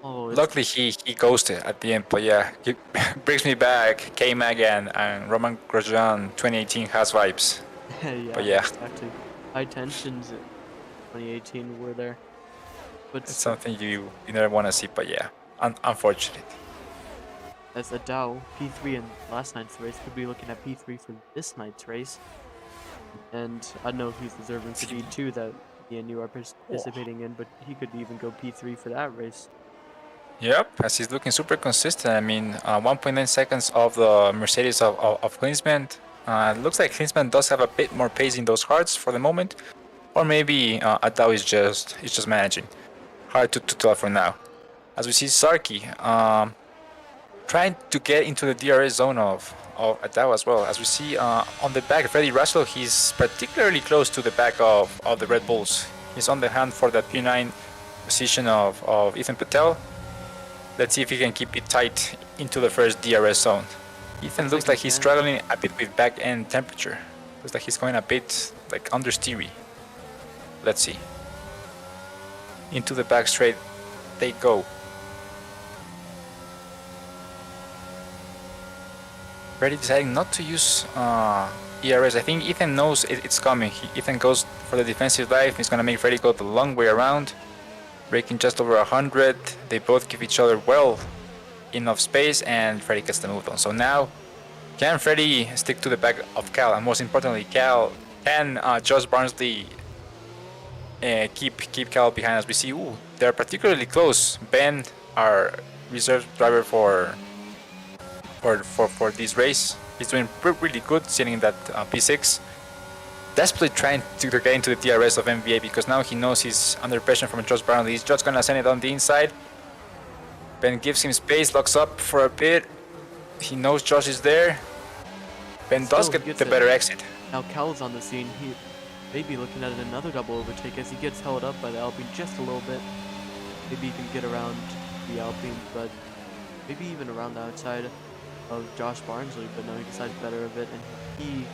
[SPEAKER 3] Oh, it's,
[SPEAKER 1] Luckily, he ghosted at the end, but yeah, it brings me back. K-Mag and Roman Grosjean 2018 has vibes.
[SPEAKER 3] yeah,
[SPEAKER 1] but yeah.
[SPEAKER 3] exactly. High tensions in 2018 were there. But
[SPEAKER 1] It's something you never want to see, but yeah, unfortunate.
[SPEAKER 3] as a Dow, P3 in last night's race could be looking at P3 for this night's race. And I don't know if he's deserving to be 2 that me and you are participating in, but he could even go P3 for that race.
[SPEAKER 1] Yep, as he's looking super consistent. I mean, 1.9 seconds of the Mercedes of Klinsmann. Looks like Klinsmann does have a bit more pace in those hards for the moment, or maybe Adao is just managing. Hard to tell for now. As we see Zarki trying to get into the DRS zone of Adao as well. As we see on the back, Freddie Russell, he's particularly close to the back of the Red Bulls. He's on the hand for that P9 position of Ethan Patel. Let's see if he can keep it tight into the first DRS zone. Ethan looks like he's struggling a bit with back end temperature. Looks like he's going a bit like understeery. Let's see. Into the back straight they go. Reddy deciding not to use ERS. I think Ethan knows it's coming. Ethan goes for the defensive dive. He's gonna make Freddy go the long way around. Braking just over 100. They both give each other well enough space, and Freddy gets the move on. So now, can Freddy stick to the back of Cal? And most importantly, can Josh Barnsley keep Cal behind? As we see, they're particularly close. Ben, our reserve driver for this race, he's doing really good, sitting in that P6. Desperately trying to get into the DRS of MVA because now he knows he's under pressure from Josh Brownlee. He's just gonna send it on the inside. Ben gives him space, locks up for a bit. He knows Josh is there. Ben does
[SPEAKER 3] Still,
[SPEAKER 1] get
[SPEAKER 3] he gets
[SPEAKER 1] the
[SPEAKER 3] it.
[SPEAKER 1] better exit.
[SPEAKER 3] Now Cal's on the scene. He may be looking at another double overtake as he gets held up by the Alpine just a little bit. Maybe he can get around the Alpine, but maybe even around the outside of Josh Barnsley. But no, he decides better of it, and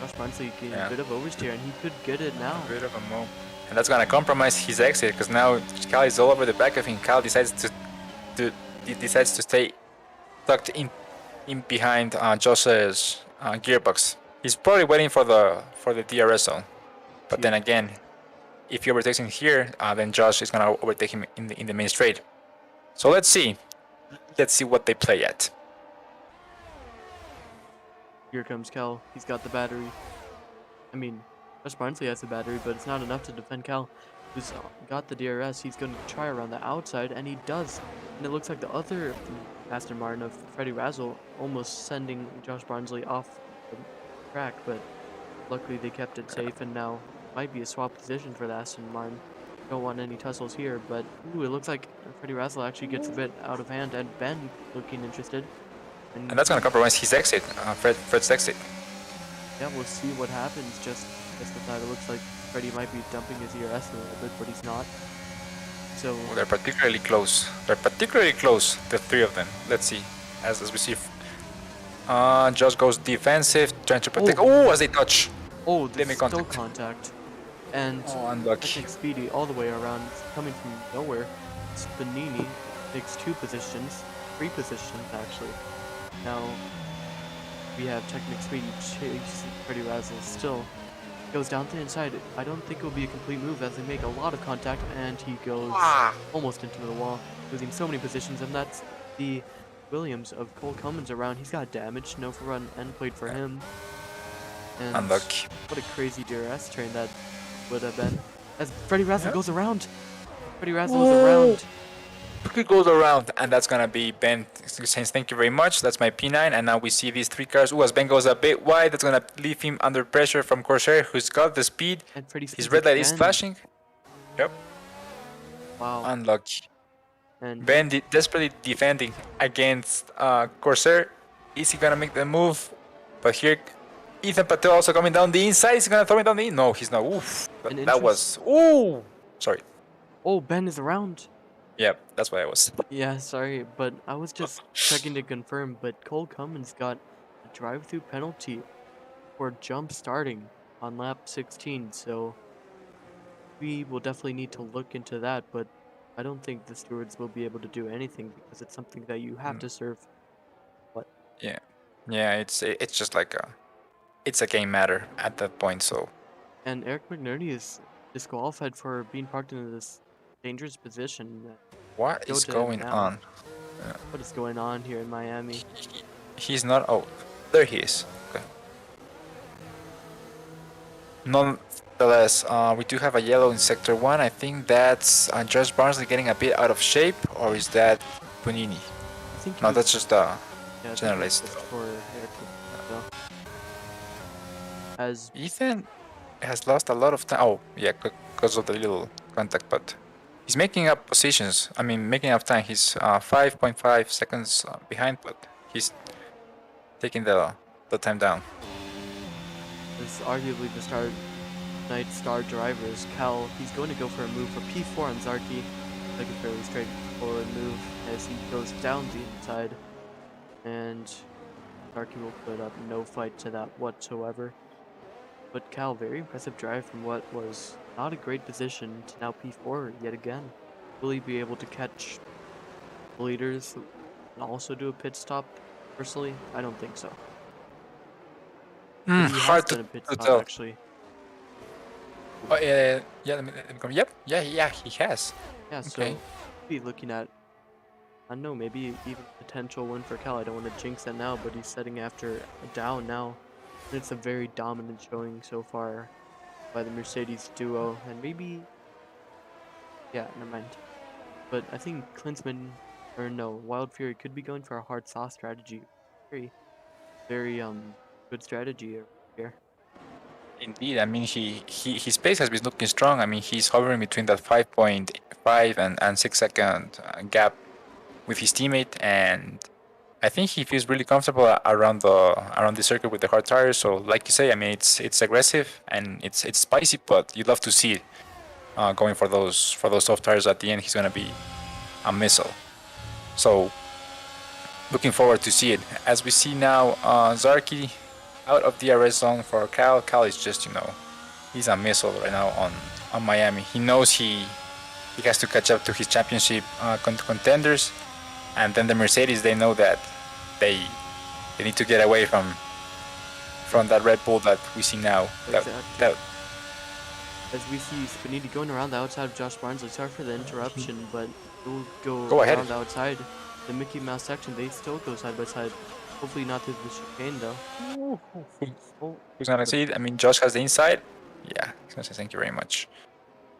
[SPEAKER 3] Josh Barnsley getting a bit of oversteer, and he could get it now.
[SPEAKER 1] A bit of a mo. and that's gonna compromise his exit because now Cal is all over the back of him. Cal decides to stay tucked in behind Josh's gearbox. He's probably waiting for the DRS zone, but then again, if he overtakes him here, then Josh is gonna overtake him in the main straight. So let's see what they play at.
[SPEAKER 3] Here comes Cal. He's got the battery. I mean, Josh Barnsley has the battery, but it's not enough to defend Cal, who's got the DRS. He's going to try around the outside, and he does. And it looks like the other Aston Martin of Freddie Razzle almost sending Josh Barnsley off the track, but luckily they kept it safe, and now might be a swap position for the Aston Martin. Don't want any tussles here, but ooh, it looks like Freddie Razzle actually gets a bit out of hand, and Ben looking interested.
[SPEAKER 1] And that's gonna compromise his exit, Fred's exit.
[SPEAKER 3] Yeah, we'll see what happens. Just with that, it looks like Freddie might be dumping his ERS a little bit, but he's not. So
[SPEAKER 1] They're particularly close. The three of them. Let's see. As we see, Josh goes defensive, trying to protect. Oh, as they touch.
[SPEAKER 3] oh,
[SPEAKER 1] They
[SPEAKER 3] there's
[SPEAKER 1] make
[SPEAKER 3] still
[SPEAKER 1] contact.
[SPEAKER 3] contact, and
[SPEAKER 1] Oh,
[SPEAKER 3] I
[SPEAKER 1] unlucky.
[SPEAKER 3] think Speedy all the way around, coming from nowhere. Spanini takes 2 positions, 3 positions actually. Now we have Technic Speedy chasing Freddie Razzle still. Goes down to the inside. I don't think it will be a complete move as they make a lot of contact, and he goes almost into the wall, losing so many positions, and that's the Williams of Cole Cummins around. He's got damage, no for run end plate for him. And
[SPEAKER 1] Unlucky.
[SPEAKER 3] what a crazy DRS train that would have been. As Freddie Razzle goes around. Freddie Razzle is around.
[SPEAKER 1] Quickly goes around, and that's gonna be Ben saying thank you very much. That's my P9, and now we see these 3 cars. Ooh, as Ben goes a bit wide, that's gonna leave him under pressure from Corsair, who's got the speed.
[SPEAKER 3] And Freddie
[SPEAKER 1] His
[SPEAKER 3] speeds
[SPEAKER 1] red light is
[SPEAKER 3] again.
[SPEAKER 1] flashing. Yep,
[SPEAKER 3] Wow.
[SPEAKER 1] unlucky.
[SPEAKER 3] And
[SPEAKER 1] Ben desperately defending against Corsair. Is he gonna make the move? But here, Ethan Patel also coming down the inside. Is he gonna throw it down the? No, he's not. Oof.
[SPEAKER 3] An
[SPEAKER 1] That was. Ooh. Sorry.
[SPEAKER 3] oh, Ben is around.
[SPEAKER 1] Yep, that's what I was.
[SPEAKER 3] Yeah, sorry, but I was just checking to confirm, but Cole Cummins got a drive-through penalty for jump starting on lap 16, so we will definitely need to look into that, but I don't think the stewards will be able to do anything because it's something that you have to serve.
[SPEAKER 1] Yeah, it's just like it's a game matter at that point. So
[SPEAKER 3] And Eric McNerney is disqualified for being parked in this dangerous position.
[SPEAKER 1] what
[SPEAKER 3] Go
[SPEAKER 1] is
[SPEAKER 3] to
[SPEAKER 1] going
[SPEAKER 3] now.
[SPEAKER 1] on?
[SPEAKER 3] What is going on here in Miami?
[SPEAKER 1] He's not. Oh, there he is. Okay. Nonetheless, we do have a yellow in sector 1. I think that's Josh Barnsley getting a bit out of shape, or is that Bonini?
[SPEAKER 3] I think he
[SPEAKER 1] No,
[SPEAKER 3] was-
[SPEAKER 1] that's just
[SPEAKER 3] yeah, I think it was
[SPEAKER 1] generalized.
[SPEAKER 3] just for Eric so. As
[SPEAKER 1] Ethan has lost a lot of time. Oh, yeah, because of the little contact, but he's making up positions. I mean, making up time. He's 5.5 seconds behind, but he's taking the time down.
[SPEAKER 3] is arguably the night star drivers, Cal, he's going to go for a move for P4 on Zarky, like a fairly straightforward move as he goes down the inside, and Zarky will put up no fight to that whatsoever. But Cal, very impressive drive from what was not a great position to now P4 yet again. Will he be able to catch the leaders and also do a pit stop? Personally, I don't think so. But he has
[SPEAKER 1] Hard
[SPEAKER 3] done
[SPEAKER 1] to,
[SPEAKER 3] a pit
[SPEAKER 1] to
[SPEAKER 3] stop
[SPEAKER 1] tell.
[SPEAKER 3] actually.
[SPEAKER 1] Oh, yeah, let me go. Yep, yeah, he has.
[SPEAKER 3] Yeah, so
[SPEAKER 1] Okay.
[SPEAKER 3] be looking at, I don't know, maybe even potential win for Cal. I don't want to jinx that now, but he's setting after a down now. And it's a very dominant showing so far by the Mercedes duo, and maybe, yeah, never mind. But I think Klinsman, or no, Wild Fury could be going for a hard sauce strategy. Very good strategy here.
[SPEAKER 1] Indeed, I mean his pace has been looking strong. I mean he's hovering between that 5.5 and 6 second gap with his teammate, and I think he feels really comfortable around the circuit with the hard tires. So like you say, I mean it's aggressive and it's spicy, but you'd love to see it going for those soft tires at the end. He's gonna be a missile. So looking forward to see it. As we see now, Zarky out of DRS zone for Cal. Cal is just, he's a missile right now on Miami. He knows he has to catch up to his championship contenders, and then the Mercedes, they know that they need to get away from that Red Bull that we see now.
[SPEAKER 3] Exactly.
[SPEAKER 1] That
[SPEAKER 3] As we see Spiniti going around the outside of Josh Barnsley. Sorry for the interruption, but he'll go
[SPEAKER 1] Go ahead.
[SPEAKER 3] around the outside. The Mickey Mouse section, they still go side by side. Hopefully not through the chicane though.
[SPEAKER 1] who's gonna see it? I mean, Josh has the inside. Yeah, he's gonna say thank you very much.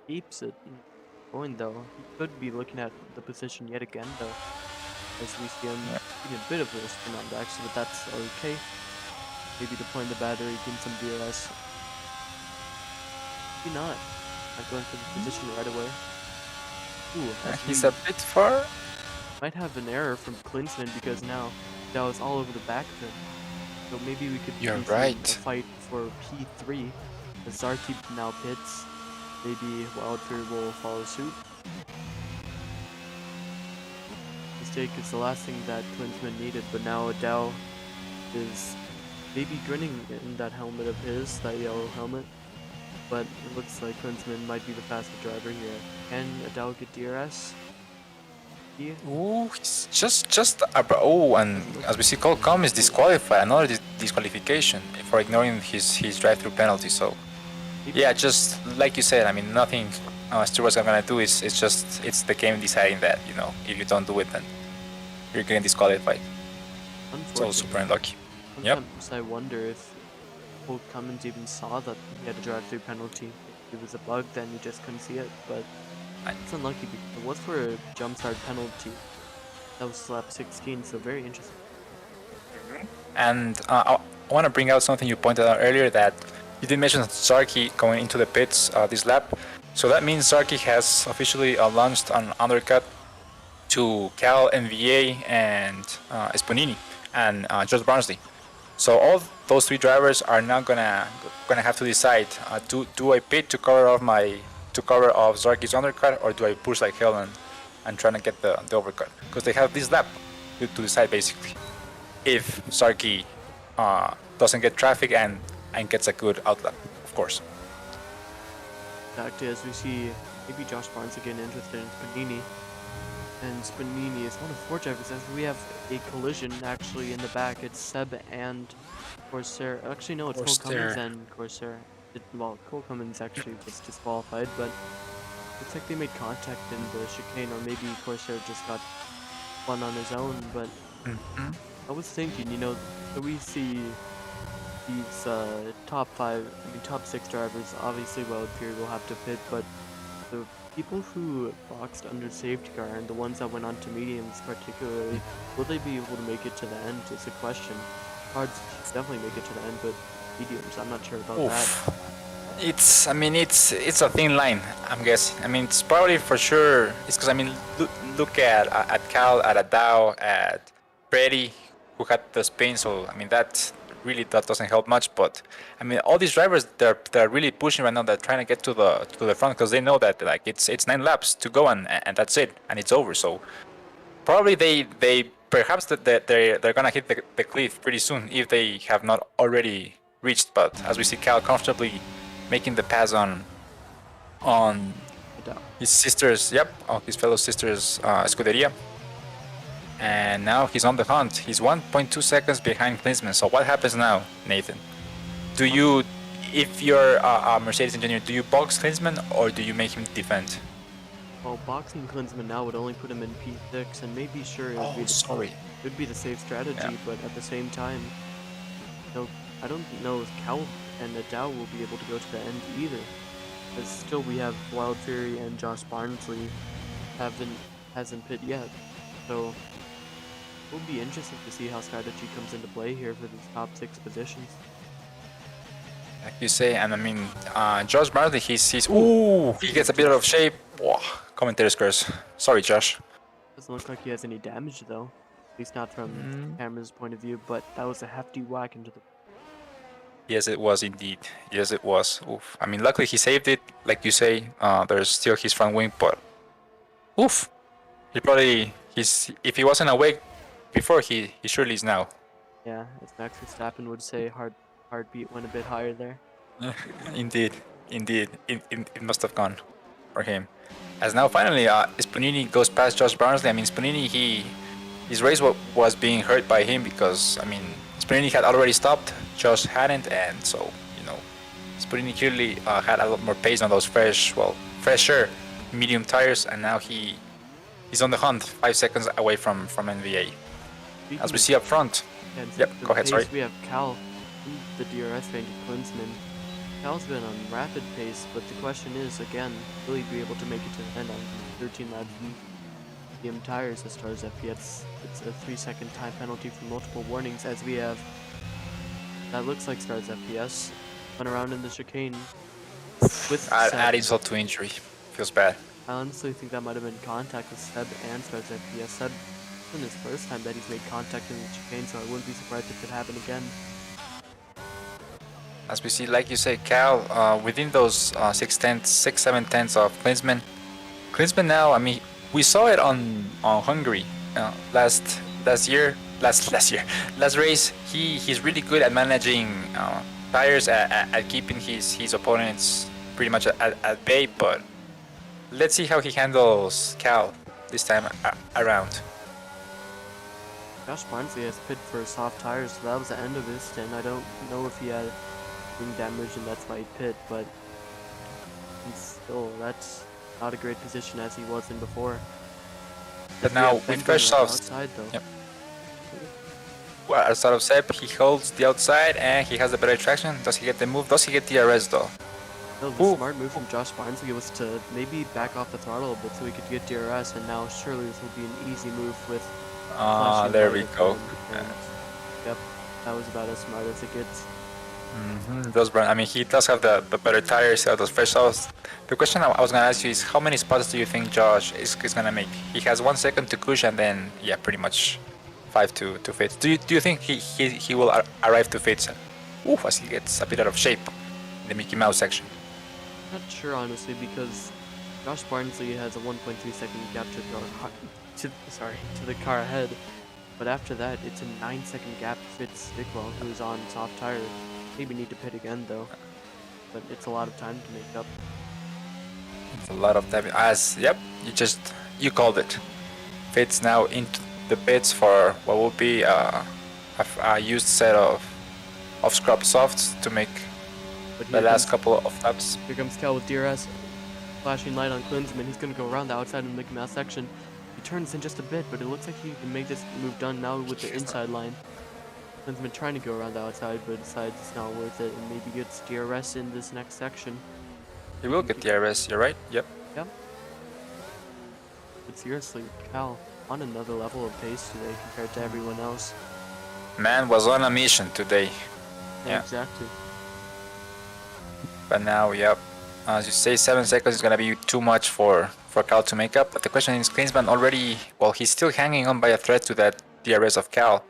[SPEAKER 3] Keeps it going though. He could be looking at the position yet again though. As we see him taking a bit of a spin on back, but that's okay. Maybe deploying the battery, getting some DRS. Maybe not. Not going for the position right away. Ooh, as
[SPEAKER 1] He's
[SPEAKER 3] we
[SPEAKER 1] a bit far.
[SPEAKER 3] might have an error from Klinsmann because now that was all over the back of him. So maybe we could
[SPEAKER 1] You're
[SPEAKER 3] be seeing
[SPEAKER 1] right.
[SPEAKER 3] a fight for P3. The Zarki now pits. Maybe Wildfire will follow suit. Mistake is the last thing that Klinsmann needed, but now Adele is maybe grinning in that helmet of his, that yellow helmet. But it looks like Klinsmann might be the faster driver here. Can Adele get DRS? Yeah.
[SPEAKER 1] Ooh, he's just oh, and as we see, Colcom is disqualified. Another disqualification for ignoring his drive-through penalty. So yeah, just like you said, I mean, nothing Stewart's gonna do. It's the game deciding that, you know, if you don't do it, then you're getting disqualified. So super unlucky. Yep.
[SPEAKER 3] Sometimes I wonder if Paul Cummins even saw that he had a drive-through penalty. If it was a bug, then he just couldn't see it. But it's unlucky because it was for a jump start penalty. That was lap 16, so very interesting.
[SPEAKER 1] And I want to bring out something you pointed out earlier, that you did mention Zarki going into the pits this lap. So that means Zarki has officially launched an undercut to Cal, MVA, and Esponini, and Josh Barnsley. So all those three drivers are now gonna have to decide: do I pit to cover off Zarki's undercut, or do I push like hell and try to get the overcut? Because they have this lap to decide basically if Zarki doesn't get traffic and gets a good outlap, of course.
[SPEAKER 3] Exactly, as we see maybe Josh Barnes again interested in Spanini. And Spanini is one of 4 drivers, as we have a collision actually in the back. It's Seb and Corsair. Actually, no, it's Cole Cummins and Corsair. Well, Cole Cummins actually was disqualified, but looks like they made contact in the chicane, or maybe Corsair just got one on his own. But I was thinking, you know, so we see these top 6 drivers. Obviously, Wildfire will have to pit, but the people who boxed under safety car and the ones that went on to mediums particularly, will they be able to make it to the end is a question. Cards definitely make it to the end, but mediums, I'm not sure about that.
[SPEAKER 1] It's a thin line, I'm guessing. I mean, it's probably for sure. It's because, I mean, look at Cal, at Adao, at Freddy, who had the spin. So I mean, that doesn't help much. But I mean, all these drivers, they're really pushing right now. They're trying to get to the front because they know that like it's 9 laps to go and that's it, and it's over. So probably they perhaps that they're gonna hit the cliff pretty soon if they have not already reached. But as we see, Cal comfortably making the pass on his sister's, his fellow sister's Scuderia. And now he's on the hunt. He's 1.2 seconds behind Klinsmann. So what happens now, Nathan? Do you, if you're a Mercedes engineer, do you box Klinsmann or do you make him defend?
[SPEAKER 3] Well, boxing Klinsmann now would only put him in P6, and maybe sure it would be the safe strategy, but at the same time, no, I don't know if Cal and Adao will be able to go to the end either. Because still we have Wild Fury and Josh Barnsley hasn't pit yet. So it will be interesting to see how strategy comes into play here for these top 6 positions.
[SPEAKER 1] Like you say, and I mean, Josh Barnsley, he gets a bit out of shape. Whoa, commentator's curse. Sorry, Josh.
[SPEAKER 3] Doesn't look like he has any damage though, at least not from camera's point of view, but that was a hefty whack into the...
[SPEAKER 1] Yes, it was indeed. Yes, it was. Oof. I mean, luckily he saved it. Like you say, there's still his front wing, but oof. If he wasn't awake before, he surely is now.
[SPEAKER 3] Yeah, as Max Verstappen would say, heartbeat went a bit higher there.
[SPEAKER 1] Indeed. Indeed, it must have gone for him. As now finally, Sponini goes past Josh Barnsley. I mean, Sponini, his race was being hurt by him because, I mean, Sponini had already stopped, Josh hadn't, and so, you know, Sponini clearly had a lot more pace on those fresher medium tires, and now he's on the hunt, 5 seconds away from NVA. As we see up front.
[SPEAKER 3] And
[SPEAKER 1] Yep,
[SPEAKER 3] the
[SPEAKER 1] go ahead,
[SPEAKER 3] pace,
[SPEAKER 1] sorry.
[SPEAKER 3] We have Cal in the DRS range of Klinsmann. Cal's been on rapid pace, but the question is, again, will he be able to make it to the end on 13 laps medium tires as far as FPS? It's a 3-second time penalty for multiple warnings, as we have, that looks like stars FPS, went around in the chicane with Seb.
[SPEAKER 1] Add insult to injury. Feels bad.
[SPEAKER 3] I honestly think that might have been contact with Seb and stars FPS. Seb, in his first time that he's made contact in the chicane, so I wouldn't be surprised if it happened again.
[SPEAKER 1] As we see, like you say, Cal, within those 7 tenths of Klinsmann. Klinsmann now, I mean, we saw it on Hungary last race. He's really good at managing tires, at keeping his opponents pretty much at bay. But let's see how he handles Cal this time around.
[SPEAKER 3] Josh Barnsley has pit for soft tires, so that was the end of his stint. I don't know if he had wing damage and that's why he pit, but still, that's not a great position as he was in before.
[SPEAKER 1] But now with fresh softs,
[SPEAKER 3] outside though.
[SPEAKER 1] Yep. Well, as sort of said, he holds the outside and he has a better traction. Does he get the move? Does he get DRS though?
[SPEAKER 3] No, the smart move from Josh Barnsley was to maybe back off the throttle a bit so he could get DRS, and now surely this will be an easy move with
[SPEAKER 1] There we go.
[SPEAKER 3] Yep, that was about as smart as it gets.
[SPEAKER 1] I mean, he does have the better tires, those fresh softs. The question I was gonna ask you is, how many spots do you think Josh is gonna make? He has 1 second to push, and then yeah, pretty much 5 to fits. Do you think he will arrive to fits? As he gets a bit out of shape in the Mickey Mouse section.
[SPEAKER 3] Not sure honestly, because Josh Barnsley has a 1.3 second gap to the car ahead, but after that it's a 9-second gap to Fitz Stickwell, who's on soft tire. Maybe need to pit again though, but it's a lot of time to make up.
[SPEAKER 1] It's a lot of time. Yep, you called it. Fitz now into the pits for what will be a used set of scrap softs to make the last couple of laps.
[SPEAKER 3] Here comes Cal with DRS, flashing light on Klinsmann. He's gonna go around the outside in the Mickey Mouse section. He turns in just a bit, but it looks like he can make this move done now with the inside line. Klinsmann trying to go around the outside, but decides it's not worth it and maybe gets DRS in this next section.
[SPEAKER 1] He will get DRS, you're right, yep.
[SPEAKER 3] Yep. But seriously, Cal on another level of pace today compared to everyone else.
[SPEAKER 1] Man was on a mission today. Yeah.
[SPEAKER 3] Exactly.
[SPEAKER 1] But now, yep, as you say, 7 seconds is gonna be too much for Cal to make up. But the question is, Klinsmann already, well, he's still hanging on by a thread to that DRS of Cal.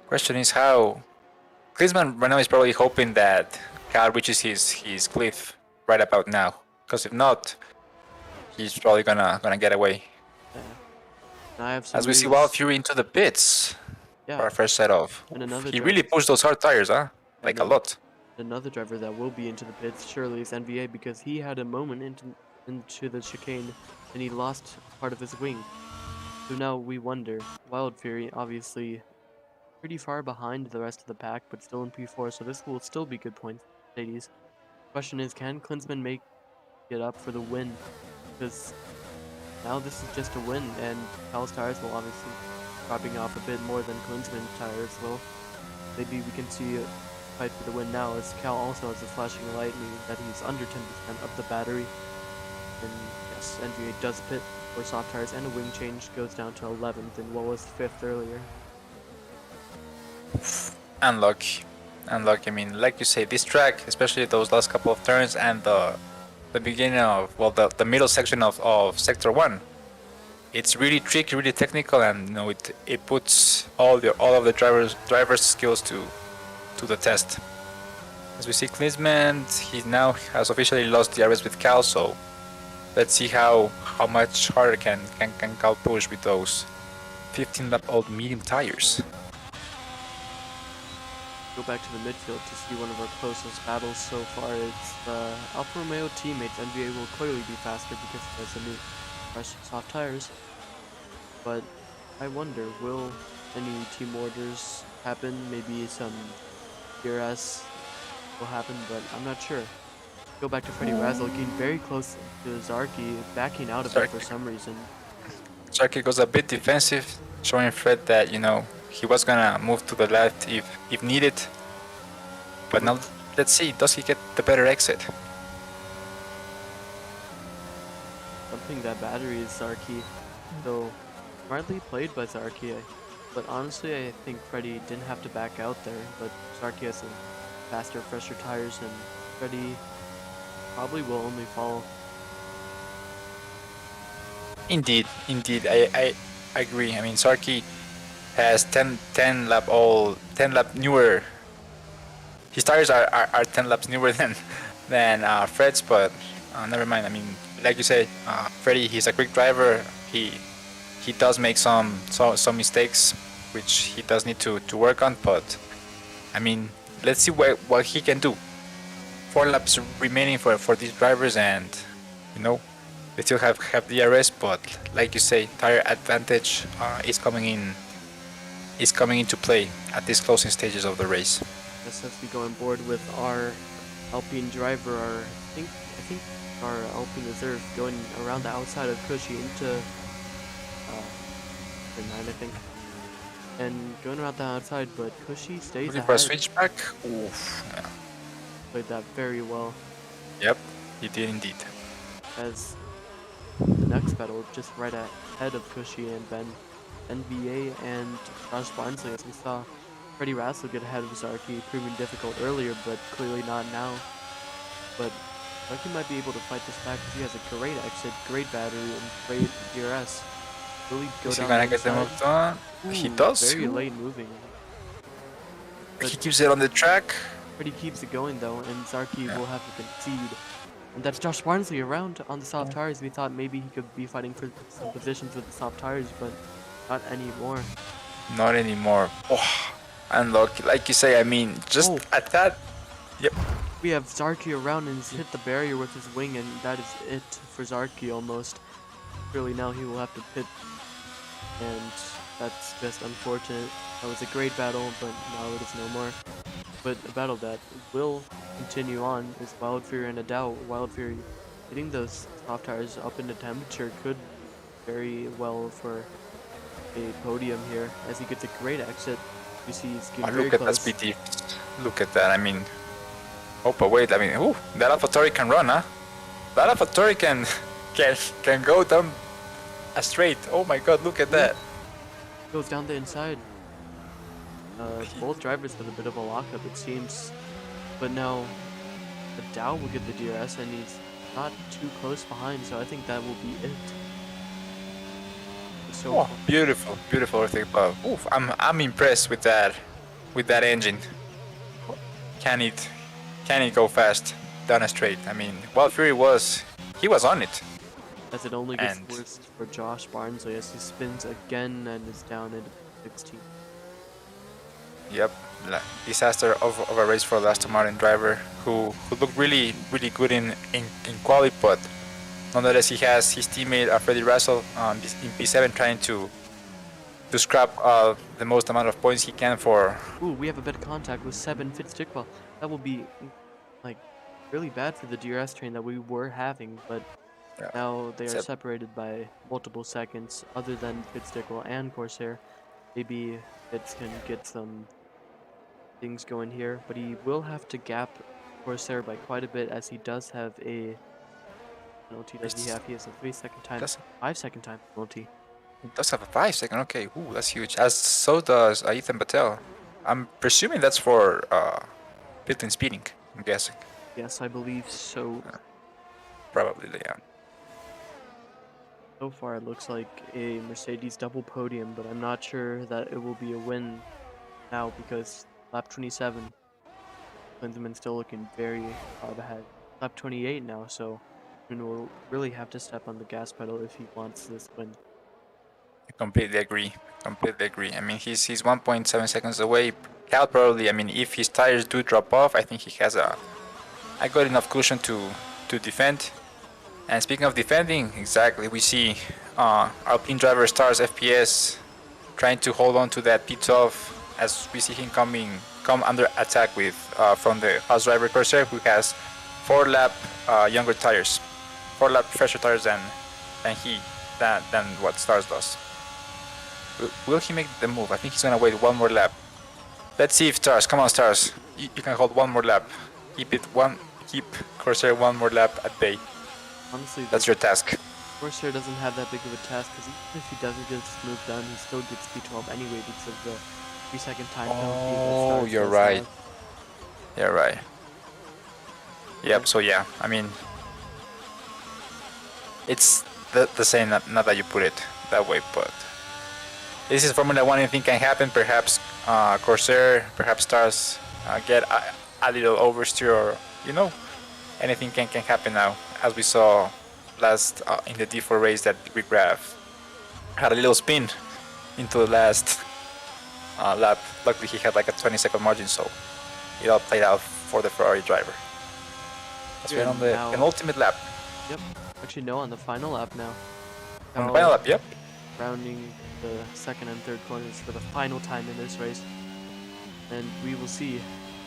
[SPEAKER 1] Question is how Klinsmann right now is probably hoping that Cal reaches his cliff right about now. Because if not, he's probably gonna get away.
[SPEAKER 3] Yeah. Now I have some
[SPEAKER 1] As we see
[SPEAKER 3] news.
[SPEAKER 1] Wild Fury into the pits for our first set of.
[SPEAKER 3] And another
[SPEAKER 1] He
[SPEAKER 3] driver.
[SPEAKER 1] really pushed those hard tires, huh? Like a lot.
[SPEAKER 3] Another driver that will be into the pits surely is NVA, because he had a moment into the chicane and he lost part of his wing. So now we wonder, Wild Fury obviously pretty far behind the rest of the pack, but still in P4, so this will still be good points, ladies. Question is, can Klinsmann make it up for the win? Because now this is just a win, and Cal's tires will obviously dropping off a bit more than Klinsmann tires will. Maybe we can see a fight for the win now, as Cal also has a flashing light, meaning that he's under 10% of the battery. And yes, NVA does pit for soft tires, and a wing change goes down to 11th in what was 5th earlier.
[SPEAKER 1] Unlucky. I mean, like you say, this track, especially those last couple of turns and the beginning of, well, the middle section of Sector 1, it's really tricky, really technical, and you know, it puts all of the drivers' skills to the test. As we see, Klinsmann, he now has officially lost DRS with Cal, so let's see how much harder can Cal push with those 15-lap-old medium tires.
[SPEAKER 3] go back to the midfield to see one of our closest battles so far. It's the Alfa Romeo teammates. NBA will clearly be faster because it has the new fresh soft tires. But I wonder, will any team orders happen? Maybe some DRS will happen, but I'm not sure. Go back to Freddy Razzle, getting very close to Zarky, backing out of it for
[SPEAKER 1] Zarky.
[SPEAKER 3] some reason.
[SPEAKER 1] Sharky goes a bit defensive, showing Fred that, he was gonna move to the left if needed. But now, let's see, does he get the better exit?
[SPEAKER 3] Something that battery is Zarky, though smartly played by Zarky. But honestly, I think Freddy didn't have to back out there, but Zarky has some faster, fresher tires, and Freddy probably will only fall.
[SPEAKER 1] Indeed, I agree. I mean, Sarki has 10 lap newer. His tires are 10 laps newer than Fred's, but never mind. I mean, like you said, Freddy, he's a quick driver. He does make some mistakes, which he does need to work on. But I mean, let's see what he can do. 4 laps remaining for these drivers, and they still have DRS, but like you say, tire advantage is coming into play at these closing stages of the race.
[SPEAKER 3] Just as we go on board with our Alpine driver, I think our Alpine reserve going around the outside of Cushy into turn 9, I think, and going around the outside, but Cushy stays
[SPEAKER 1] Looking for a
[SPEAKER 3] ahead.
[SPEAKER 1] switchback. Oof. Yeah.
[SPEAKER 3] Played that very well.
[SPEAKER 1] Yep, he did indeed.
[SPEAKER 3] As the next battle just right ahead of Cushy and Ben, NBA and Josh Barnsley, as we saw Freddy Rassel get ahead of Zarky, proving difficult earlier, but clearly not now. But Zarky might be able to fight this back because he has a great exit, great battery, and great DRS. Really go
[SPEAKER 1] Is he
[SPEAKER 3] down
[SPEAKER 1] gonna
[SPEAKER 3] the
[SPEAKER 1] get the
[SPEAKER 3] inside.
[SPEAKER 1] move done? He
[SPEAKER 3] Ooh,
[SPEAKER 1] does.
[SPEAKER 3] Very late moving.
[SPEAKER 1] He keeps it on the track.
[SPEAKER 3] Freddy keeps it going though, and Zarky will have to concede. And that's Josh Barnsley around on the soft tires. We thought maybe he could be fighting for some positions with the soft tires, but not anymore.
[SPEAKER 1] Not anymore. Oh, unlucky. Like you say, I mean, just at that. Yep.
[SPEAKER 3] We have Zarky around and he's hit the barrier with his wing, and that is it for Zarky almost. Really now he will have to pit, and that's just unfortunate. That was a great battle, but now it is no more. But a battle that will continue on is Wild Fury and Adao. Wild Fury hitting those soft tires up into temperature could very well for a podium here, as he gets a great exit. You see he's getting very
[SPEAKER 1] Look at that
[SPEAKER 3] close.
[SPEAKER 1] speed difference. Look at that. I mean, oh, but wait. I mean, that AlphaTauri can run, huh? That AlphaTauri can go down a straight. Oh my God! Look at that.
[SPEAKER 3] Goes down the inside. Both drivers with a bit of a lockup, it seems. But now, the Dow will get the DRS, and he's not too close behind, so I think that will be it. So
[SPEAKER 1] Oh, beautiful, beautiful earthquake. But I'm impressed with that engine. Can it go fast down a straight? I mean, Wild Fury was on it.
[SPEAKER 3] as it only gets
[SPEAKER 1] and-
[SPEAKER 3] worse for Josh Barnsley as he spins again and is down into 16.
[SPEAKER 1] Yep, disaster of a race for the Aston Martin driver who looked really good in quali, but nonetheless he has his teammate Freddy Russell in P7 trying to scrap the most amount of points he can for.
[SPEAKER 3] Ooh, we have a bit of contact with Seb Fitzgerald. That will be like really bad for the DRS train that we were having, but
[SPEAKER 1] Yeah.
[SPEAKER 3] now they are
[SPEAKER 1] Seb-
[SPEAKER 3] separated by multiple seconds. Other than Fitzgerald and Corsair, maybe Fitz can get some things going here, but he will have to gap Corsair by quite a bit, as he does have a penalty. Does he have? He has a 3-second time,
[SPEAKER 1] Does-
[SPEAKER 3] 5-second time penalty.
[SPEAKER 1] He does have a 5-second. Okay, ooh, that's huge. As so does Ethan Patel. I'm presuming that's for built-in speeding. I'm guessing.
[SPEAKER 3] Yes, I believe so.
[SPEAKER 1] Probably, yeah.
[SPEAKER 3] So far, it looks like a Mercedes double podium, but I'm not sure that it will be a win now because lap 27, Klinsmann still looking very far ahead. Lap 28 now, so Klinsmann will really have to step on the gas pedal if he wants this win.
[SPEAKER 1] I completely agree. I mean, he's 1.7 seconds away. Cal probably, I mean, if his tires do drop off, I think he has a good enough cushion to defend. And speaking of defending, exactly, we see Alpine driver Stars FPS trying to hold on to that P12 as we see him come under attack with from the Haas driver Corsair, who has 4-lap younger tires, 4-lap fresher tires than what Stars does. Will he make the move? I think he's gonna wait one more lap. Let's see if Stars, come on Stars, you can hold one more lap. Keep Corsair one more lap at bay.
[SPEAKER 3] Honestly,
[SPEAKER 1] That's your task.
[SPEAKER 3] Corsair doesn't have that big of a task because even if he doesn't get this move done, he still gets P12 anyway because of the 3-second time penalty.
[SPEAKER 1] Oh, you're right. You're right. Yep, so yeah, I mean, it's the same, not that you put it that way, but this is Formula 1, anything can happen. Perhaps Corsair, perhaps Stars get a little oversteer, or, you know, anything can happen now, as we saw last in the D4 race that Rick Raff had a little spin into the last lap. Luckily he had like a 20-second margin, so it all played out for the Ferrari driver. That's right on the penultimate lap.
[SPEAKER 3] Yep. Actually, no, on the final lap now.
[SPEAKER 1] On the final lap, yep.
[SPEAKER 3] Rounding the second and third corners for the final time in this race. And we will see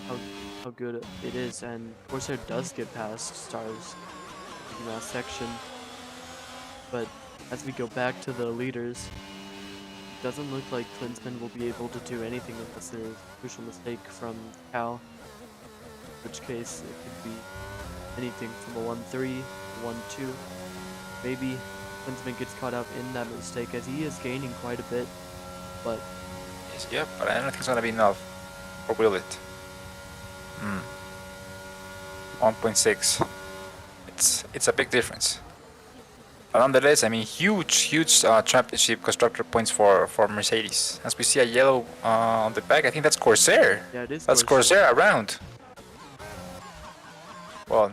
[SPEAKER 3] how good it is. And Corsair does get past Stars in that section. But as we go back to the leaders, it doesn't look like Klinsmann will be able to do anything unless there's a crucial mistake from Cal. In which case, it could be anything from a 1-3, 1-2. Maybe Klinsmann gets caught up in that mistake as he is gaining quite a bit, but
[SPEAKER 1] Yep, but I don't think it's gonna be enough. Or will it? 1.6. It's a big difference. But nonetheless, I mean, huge championship constructor points for Mercedes. As we see a yellow on the back, I think that's Corsair.
[SPEAKER 3] yeah, it is.
[SPEAKER 1] That's Corsair around. Well,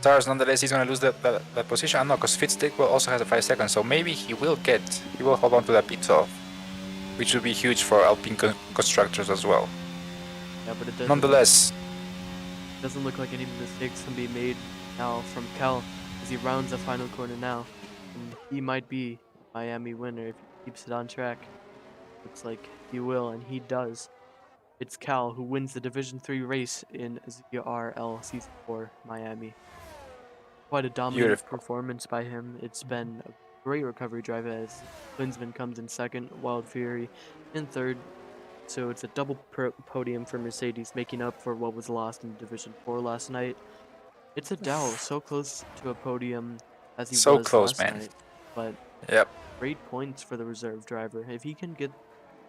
[SPEAKER 1] Stars nonetheless, he's gonna lose that position. I don't know, because Fitzstick also has a 5 seconds, so maybe he will hold on to that P12, which would be huge for Alpine constructors as well.
[SPEAKER 3] Yeah, but it doesn't.
[SPEAKER 1] Nonetheless,
[SPEAKER 3] doesn't look like any mistakes can be made now from Cal as he rounds the final corner now, and he might be Miami winner if he keeps it on track. Looks like he will, and he does. It's Cal who wins the Division 3 race in ZRL Season 4 Miami. Quite a dominant performance by him. It's been a great recovery drive as Klinsmann comes in second, Wild Fury in third. So it's a double podium for Mercedes, making up for what was lost in Division 4 last night. It's a Dow so close to a podium as he was last night, but
[SPEAKER 1] yep,
[SPEAKER 3] great points for the reserve driver. If he can get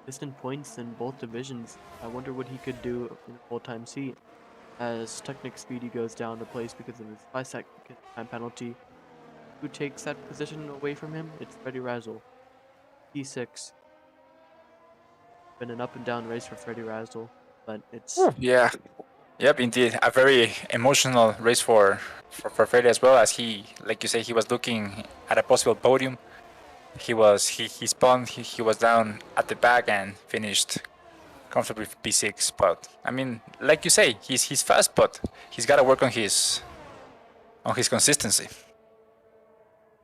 [SPEAKER 3] distant points in both divisions, I wonder what he could do in a full-time seat. As Technic Speedy goes down to place because of his 5-second time penalty. Who takes that position away from him? It's Freddie Razzle. P6. Been an up and down race for Freddie Razzle, but it's
[SPEAKER 1] yeah, yep, indeed, a very emotional race for Freddie as well, as he, like you say, he was looking at a possible podium. He spun, he was down at the back and finished comfortably with P6. But I mean, like you say, he's fast, but he's got to work on his consistency.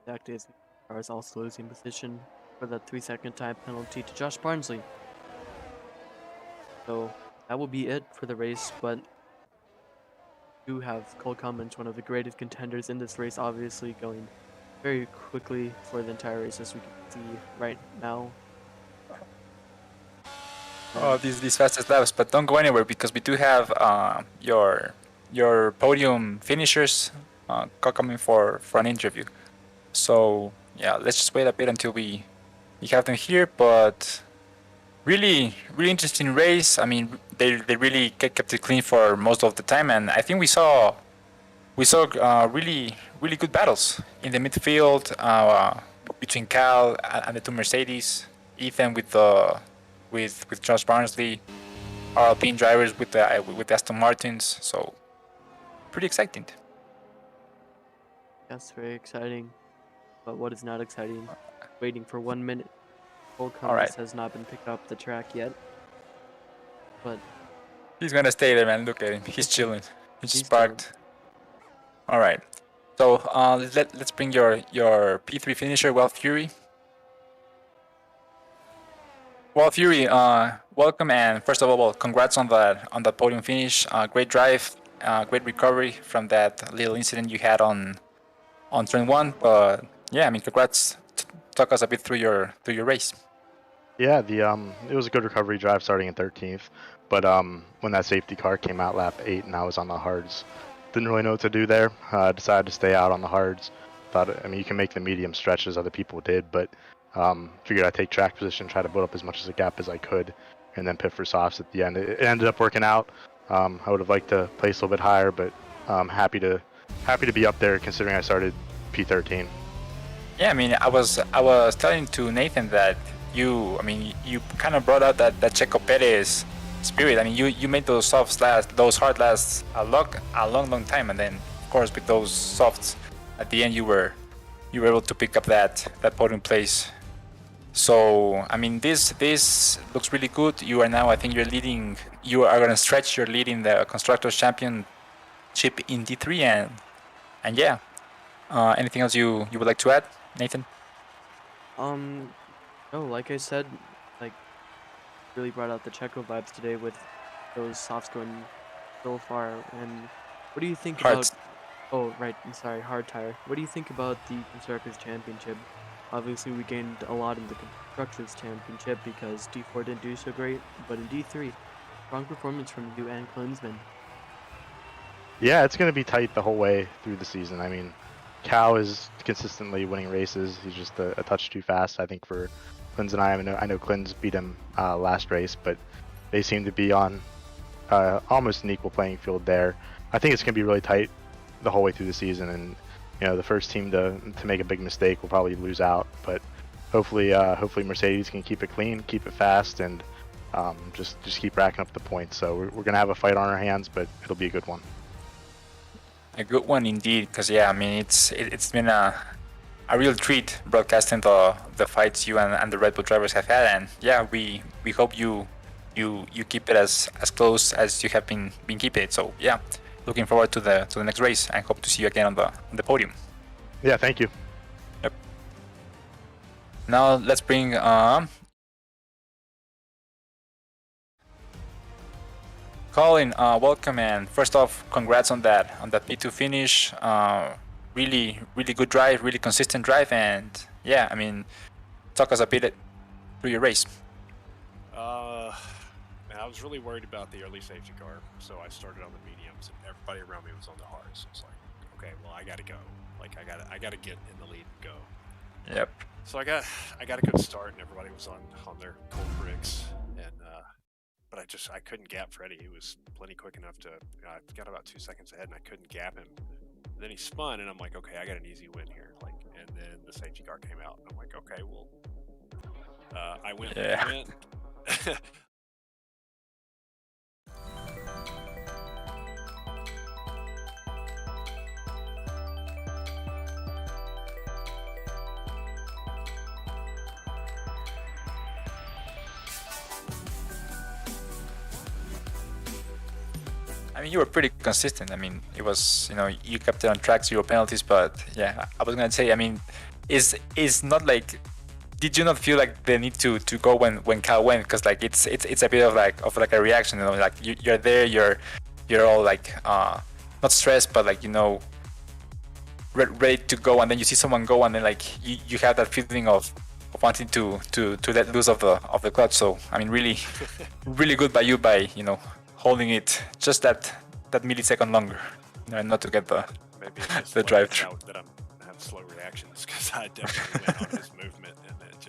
[SPEAKER 3] Exactly, as far as also losing position for that 3-second time penalty to Josh Barnsley. So that will be it for the race, but we do have Cole Cummins, one of the greatest contenders in this race, obviously going very quickly for the entire race, as we can see right now.
[SPEAKER 1] Oh, these fastest laps, but don't go anywhere because we do have your podium finishers coming for an interview. So yeah, let's just wait a bit until we have them here. But really interesting race. I mean, they really kept it clean for most of the time, and I think we saw really good battles in the midfield between Cal and the two Mercedes, Ethan with Josh Barnsley, our Alpine drivers with Aston Martins. So pretty exciting.
[SPEAKER 3] That's very exciting. But what is not exciting? Waiting for 1 minute. Cole Cummins has not been picked up the track yet. but
[SPEAKER 1] He's gonna stay there, man. Look at him. He's chilling. He's
[SPEAKER 3] He's
[SPEAKER 1] just parked. All right. So let's bring your P3 finisher, Wild Fury. Wild Fury, welcome, and first of all, well, congrats on that podium finish. Great drive, great recovery from that little incident you had on turn one. But yeah, I mean, congrats. Talk us a bit through your race.
[SPEAKER 4] Yeah, it was a good recovery drive starting in 13th, but when that safety car came out lap 8 and I was on the hards, didn't really know what to do there. Decided to stay out on the hards. I mean, you can make the medium stretch as other people did, but figured I'd take track position, try to build up as much as a gap as I could, and then pit for softs at the end. It ended up working out. I would have liked to place a little bit higher, but happy to be up there considering I started P13.
[SPEAKER 1] Yeah, I mean, I was telling to Nathan that you kind of brought out that Checo Perez spirit. I mean, you made those softs last, those hard lasts a long time, and then of course with those softs at the end you were able to pick up that podium place. So I mean, this looks really good. You are now, I think you're leading. You are gonna stretch. You're leading the constructors championship in D3, and yeah. Anything else you would like to add, Nathan?
[SPEAKER 3] No, like I said, like, really brought out the Checo vibes today with those softs going so far. And what do you think
[SPEAKER 1] Hards.
[SPEAKER 3] about? Oh, right. I'm sorry, hard tire. What do you think about the constructors championship? Obviously, we gained a lot in the constructors championship because D4 didn't do so great, but in D3, strong performance from you and Klinsman.
[SPEAKER 4] Yeah, it's going to be tight the whole way through the season. I mean, Cal is consistently winning races. He's just a touch too fast, I think, for Klins and I. I know Klins beat him last race, but they seem to be on almost an equal playing field there. I think it's going to be really tight the whole way through the season, and the first team to make a big mistake will probably lose out. But hopefully Mercedes can keep it clean, keep it fast, and just keep racking up the points. So we're going to have a fight on our hands, but it'll be a good one.
[SPEAKER 1] A good one indeed, because yeah, I mean it's been a real treat broadcasting the fights you and the Red Bull drivers have had, and yeah, we hope you keep it as close as you have been keeping it. So yeah, looking forward to the next race and hope to see you again on the podium.
[SPEAKER 4] Yeah, thank you.
[SPEAKER 1] Yep. Now let's bring Colin, welcome, and first off, congrats on that P2 finish. Really good drive, really consistent drive, and yeah, I mean, talk us a bit through your race.
[SPEAKER 5] Man, I was really worried about the early safety car, so I started on the mediums, and everybody around me was on the hards. So it's like, okay, well, I gotta go. Like, I gotta get in the lead and go.
[SPEAKER 1] Yep.
[SPEAKER 5] So I got a good start, and everybody was on their cold bricks, and but I couldn't gap Freddie. He was plenty quick enough to. I got about 2 seconds ahead, and I couldn't gap him. And then he spun, and I'm like, okay, I got an easy win here. Like, and then the safety car came out, and I'm like, okay, well, I went.
[SPEAKER 1] Yeah.
[SPEAKER 5] I went.
[SPEAKER 1] I mean, you were pretty consistent. I mean, it was, you kept it on track, 0 penalties, but yeah, I was gonna say, I mean, is not like, did you not feel like the need to go when Cal went? Because like it's a bit of like a reaction, like you're there, you're all like not stressed, but like ready to go, and then you see someone go, and then like you have that feeling of wanting to let loose of the clutch. So I mean, really good by you by holding it just that millisecond longer, not to get the
[SPEAKER 5] Maybe it's just
[SPEAKER 1] the drive through.
[SPEAKER 5] that I have slow reactions because I definitely went on his movement, and it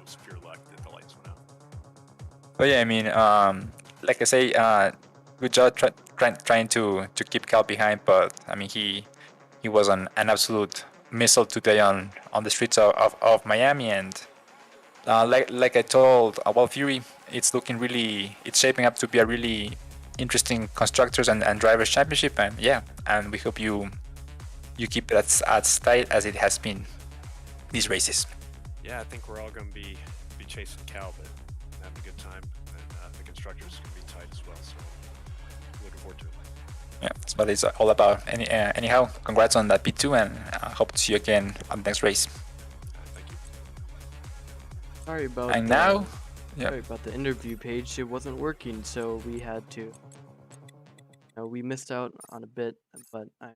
[SPEAKER 5] was pure luck that the lights went out.
[SPEAKER 1] But yeah, I mean, like I say, good job trying to keep Cal behind, but I mean he was an absolute missile today on the streets of Miami, and like I told Wild Fury, it's shaping up to be a really interesting constructors and drivers championship, and yeah, and we hope you keep it as tight as it has been these races.
[SPEAKER 5] Yeah, I think we're all going to be chasing Cal, but having a good time, and the constructors constructors can be tight as well. So looking forward to it.
[SPEAKER 1] Yeah, that's what it's all about. Anyhow, congrats on that P2, and hope to see you again on the next race.
[SPEAKER 5] Thank you.
[SPEAKER 3] Sorry about
[SPEAKER 1] And
[SPEAKER 3] the,
[SPEAKER 1] now, yeah.
[SPEAKER 3] sorry about the interview page. It wasn't working, so we had to. We missed out on a bit, but I'm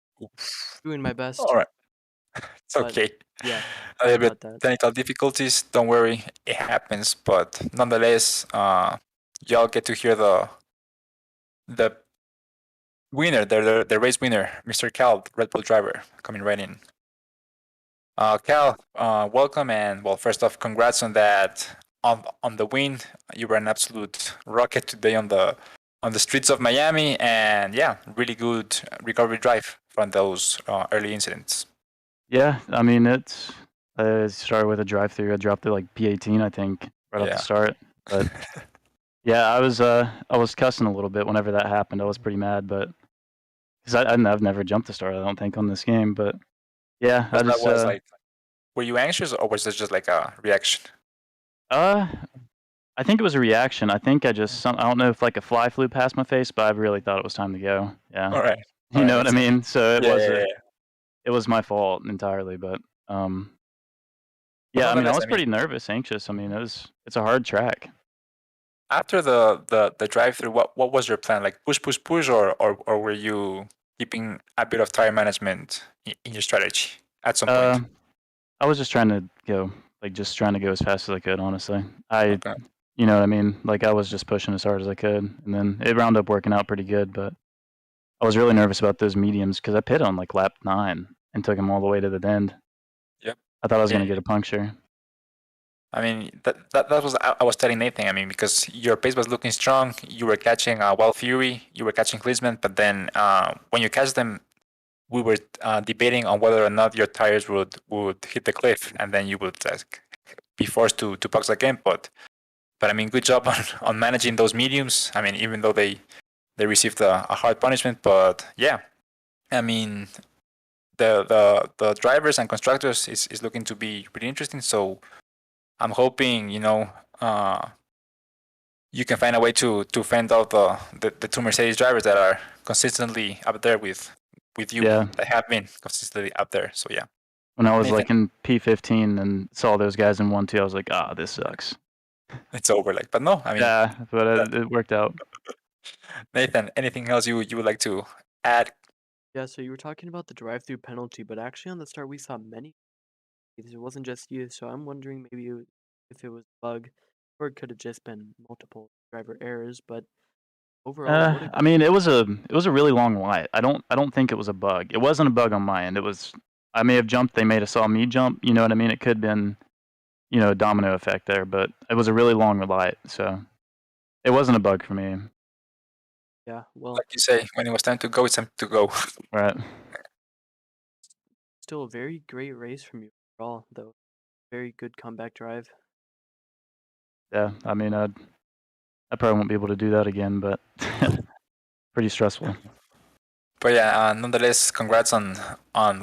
[SPEAKER 3] doing my best.
[SPEAKER 1] All right, it's
[SPEAKER 3] But,
[SPEAKER 1] okay.
[SPEAKER 3] yeah,
[SPEAKER 1] A
[SPEAKER 3] sorry
[SPEAKER 1] little
[SPEAKER 3] about
[SPEAKER 1] bit
[SPEAKER 3] that.
[SPEAKER 1] technical difficulties. Don't worry, it happens. But nonetheless, y'all get to hear the winner, the race winner, Mr. Cal, Red Bull driver, coming right in. Cal, welcome, and well, first off, congrats on that on the win. You were an absolute rocket today on the streets of Miami, and yeah, really good recovery drive from those early incidents.
[SPEAKER 6] Yeah, I mean it started with a drive-through. I dropped it like P18, I think, right off
[SPEAKER 1] Yeah.
[SPEAKER 6] the start. But yeah, I was cussing a little bit whenever that happened. I was pretty mad, but because I've never jumped the start, I don't think, on this game. But yeah, I
[SPEAKER 1] But that
[SPEAKER 6] just
[SPEAKER 1] was like, were you anxious, or was this just like a reaction?
[SPEAKER 6] I think it was a reaction. I think I don't know if like a fly flew past my face, but I really thought it was time to go. Yeah,
[SPEAKER 1] All right.
[SPEAKER 6] you know what I
[SPEAKER 1] that's-
[SPEAKER 6] mean. So
[SPEAKER 1] Yeah.
[SPEAKER 6] it was my fault entirely, but yeah, I mean, I
[SPEAKER 1] nonetheless,
[SPEAKER 6] was pretty nervous, anxious. I mean, it's a hard track.
[SPEAKER 1] After the drive-through, what was your plan? Like push, or were you keeping a bit of tire management in your strategy at some point?
[SPEAKER 6] I was just trying to go, like, just trying to go as fast as I could, honestly.
[SPEAKER 1] Okay.
[SPEAKER 6] You know what I mean? Like, I was just pushing as hard as I could, and then it wound up working out pretty good, but I was really nervous about those mediums because I pit on, like, lap 9 and took them all the way to the end.
[SPEAKER 1] Yep.
[SPEAKER 6] I thought I was
[SPEAKER 1] Yeah.
[SPEAKER 6] going to get a puncture.
[SPEAKER 1] I mean, that was I was telling Nathan. I mean, because your pace was looking strong, you were catching Wild Fury, you were catching Klinsmann, but then when you catch them, we were debating on whether or not your tires would hit the cliff, and then you would be forced to box again. But I mean, good job on managing those mediums. I mean, even though they received a hard punishment, but yeah, I mean, the drivers and constructors is looking to be pretty interesting. So I'm hoping, you can find a way to fend off the two Mercedes drivers that are consistently up there with you.
[SPEAKER 6] Yeah.
[SPEAKER 1] That have been consistently up there. So yeah.
[SPEAKER 6] When I was,
[SPEAKER 1] Nathan.
[SPEAKER 6] like, in P15 and saw those guys in 1-2, I was like, this sucks.
[SPEAKER 1] It's over. Like, but no, I mean,
[SPEAKER 6] Yeah, but it worked out.
[SPEAKER 1] Nathan, anything else you would like to add?
[SPEAKER 3] Yeah, so you were talking about the drive-through penalty, but actually on the start we saw many. It wasn't just you, so I'm wondering maybe if it was a bug, or it could have just been multiple driver errors. But overall, what
[SPEAKER 6] I mean, it was a really long light. I don't think it was a bug. It wasn't a bug on my end. It was, I may have jumped. They may have saw me jump. You know what I mean? It could have been, a domino effect there. But it was a really long light, so it wasn't a bug for me.
[SPEAKER 3] Yeah, well,
[SPEAKER 1] Like you say, when it was time to go, it's time to go.
[SPEAKER 6] Right.
[SPEAKER 3] still a very great race from you overall, though. Very good comeback drive.
[SPEAKER 6] Yeah. I mean, I probably won't be able to do that again, but pretty stressful.
[SPEAKER 1] But yeah, nonetheless, congrats on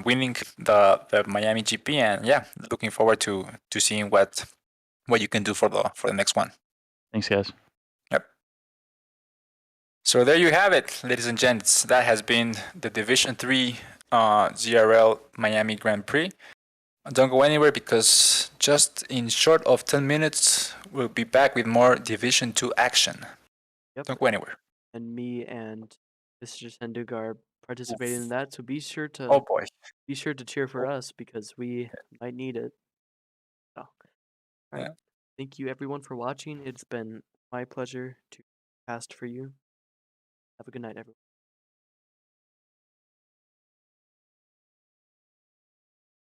[SPEAKER 1] winning the Miami GP, and yeah, looking forward to seeing what you can do for the next one.
[SPEAKER 6] Thanks, guys.
[SPEAKER 1] Yep. So there you have it, ladies and gents. That has been the Division 3 ZRL Miami Grand Prix. Don't go anywhere, because just in short of 10 minutes, we'll be back with more Division 2 action.
[SPEAKER 3] Yep.
[SPEAKER 1] Don't go anywhere.
[SPEAKER 3] And me and Mr. Sendug are participating in that, so be sure to
[SPEAKER 1] Oh boy.
[SPEAKER 3] cheer for us, because we might need it. So, all right.
[SPEAKER 1] Yeah.
[SPEAKER 3] Thank you everyone for watching. It's been my pleasure to cast for you. Have a good night, everyone.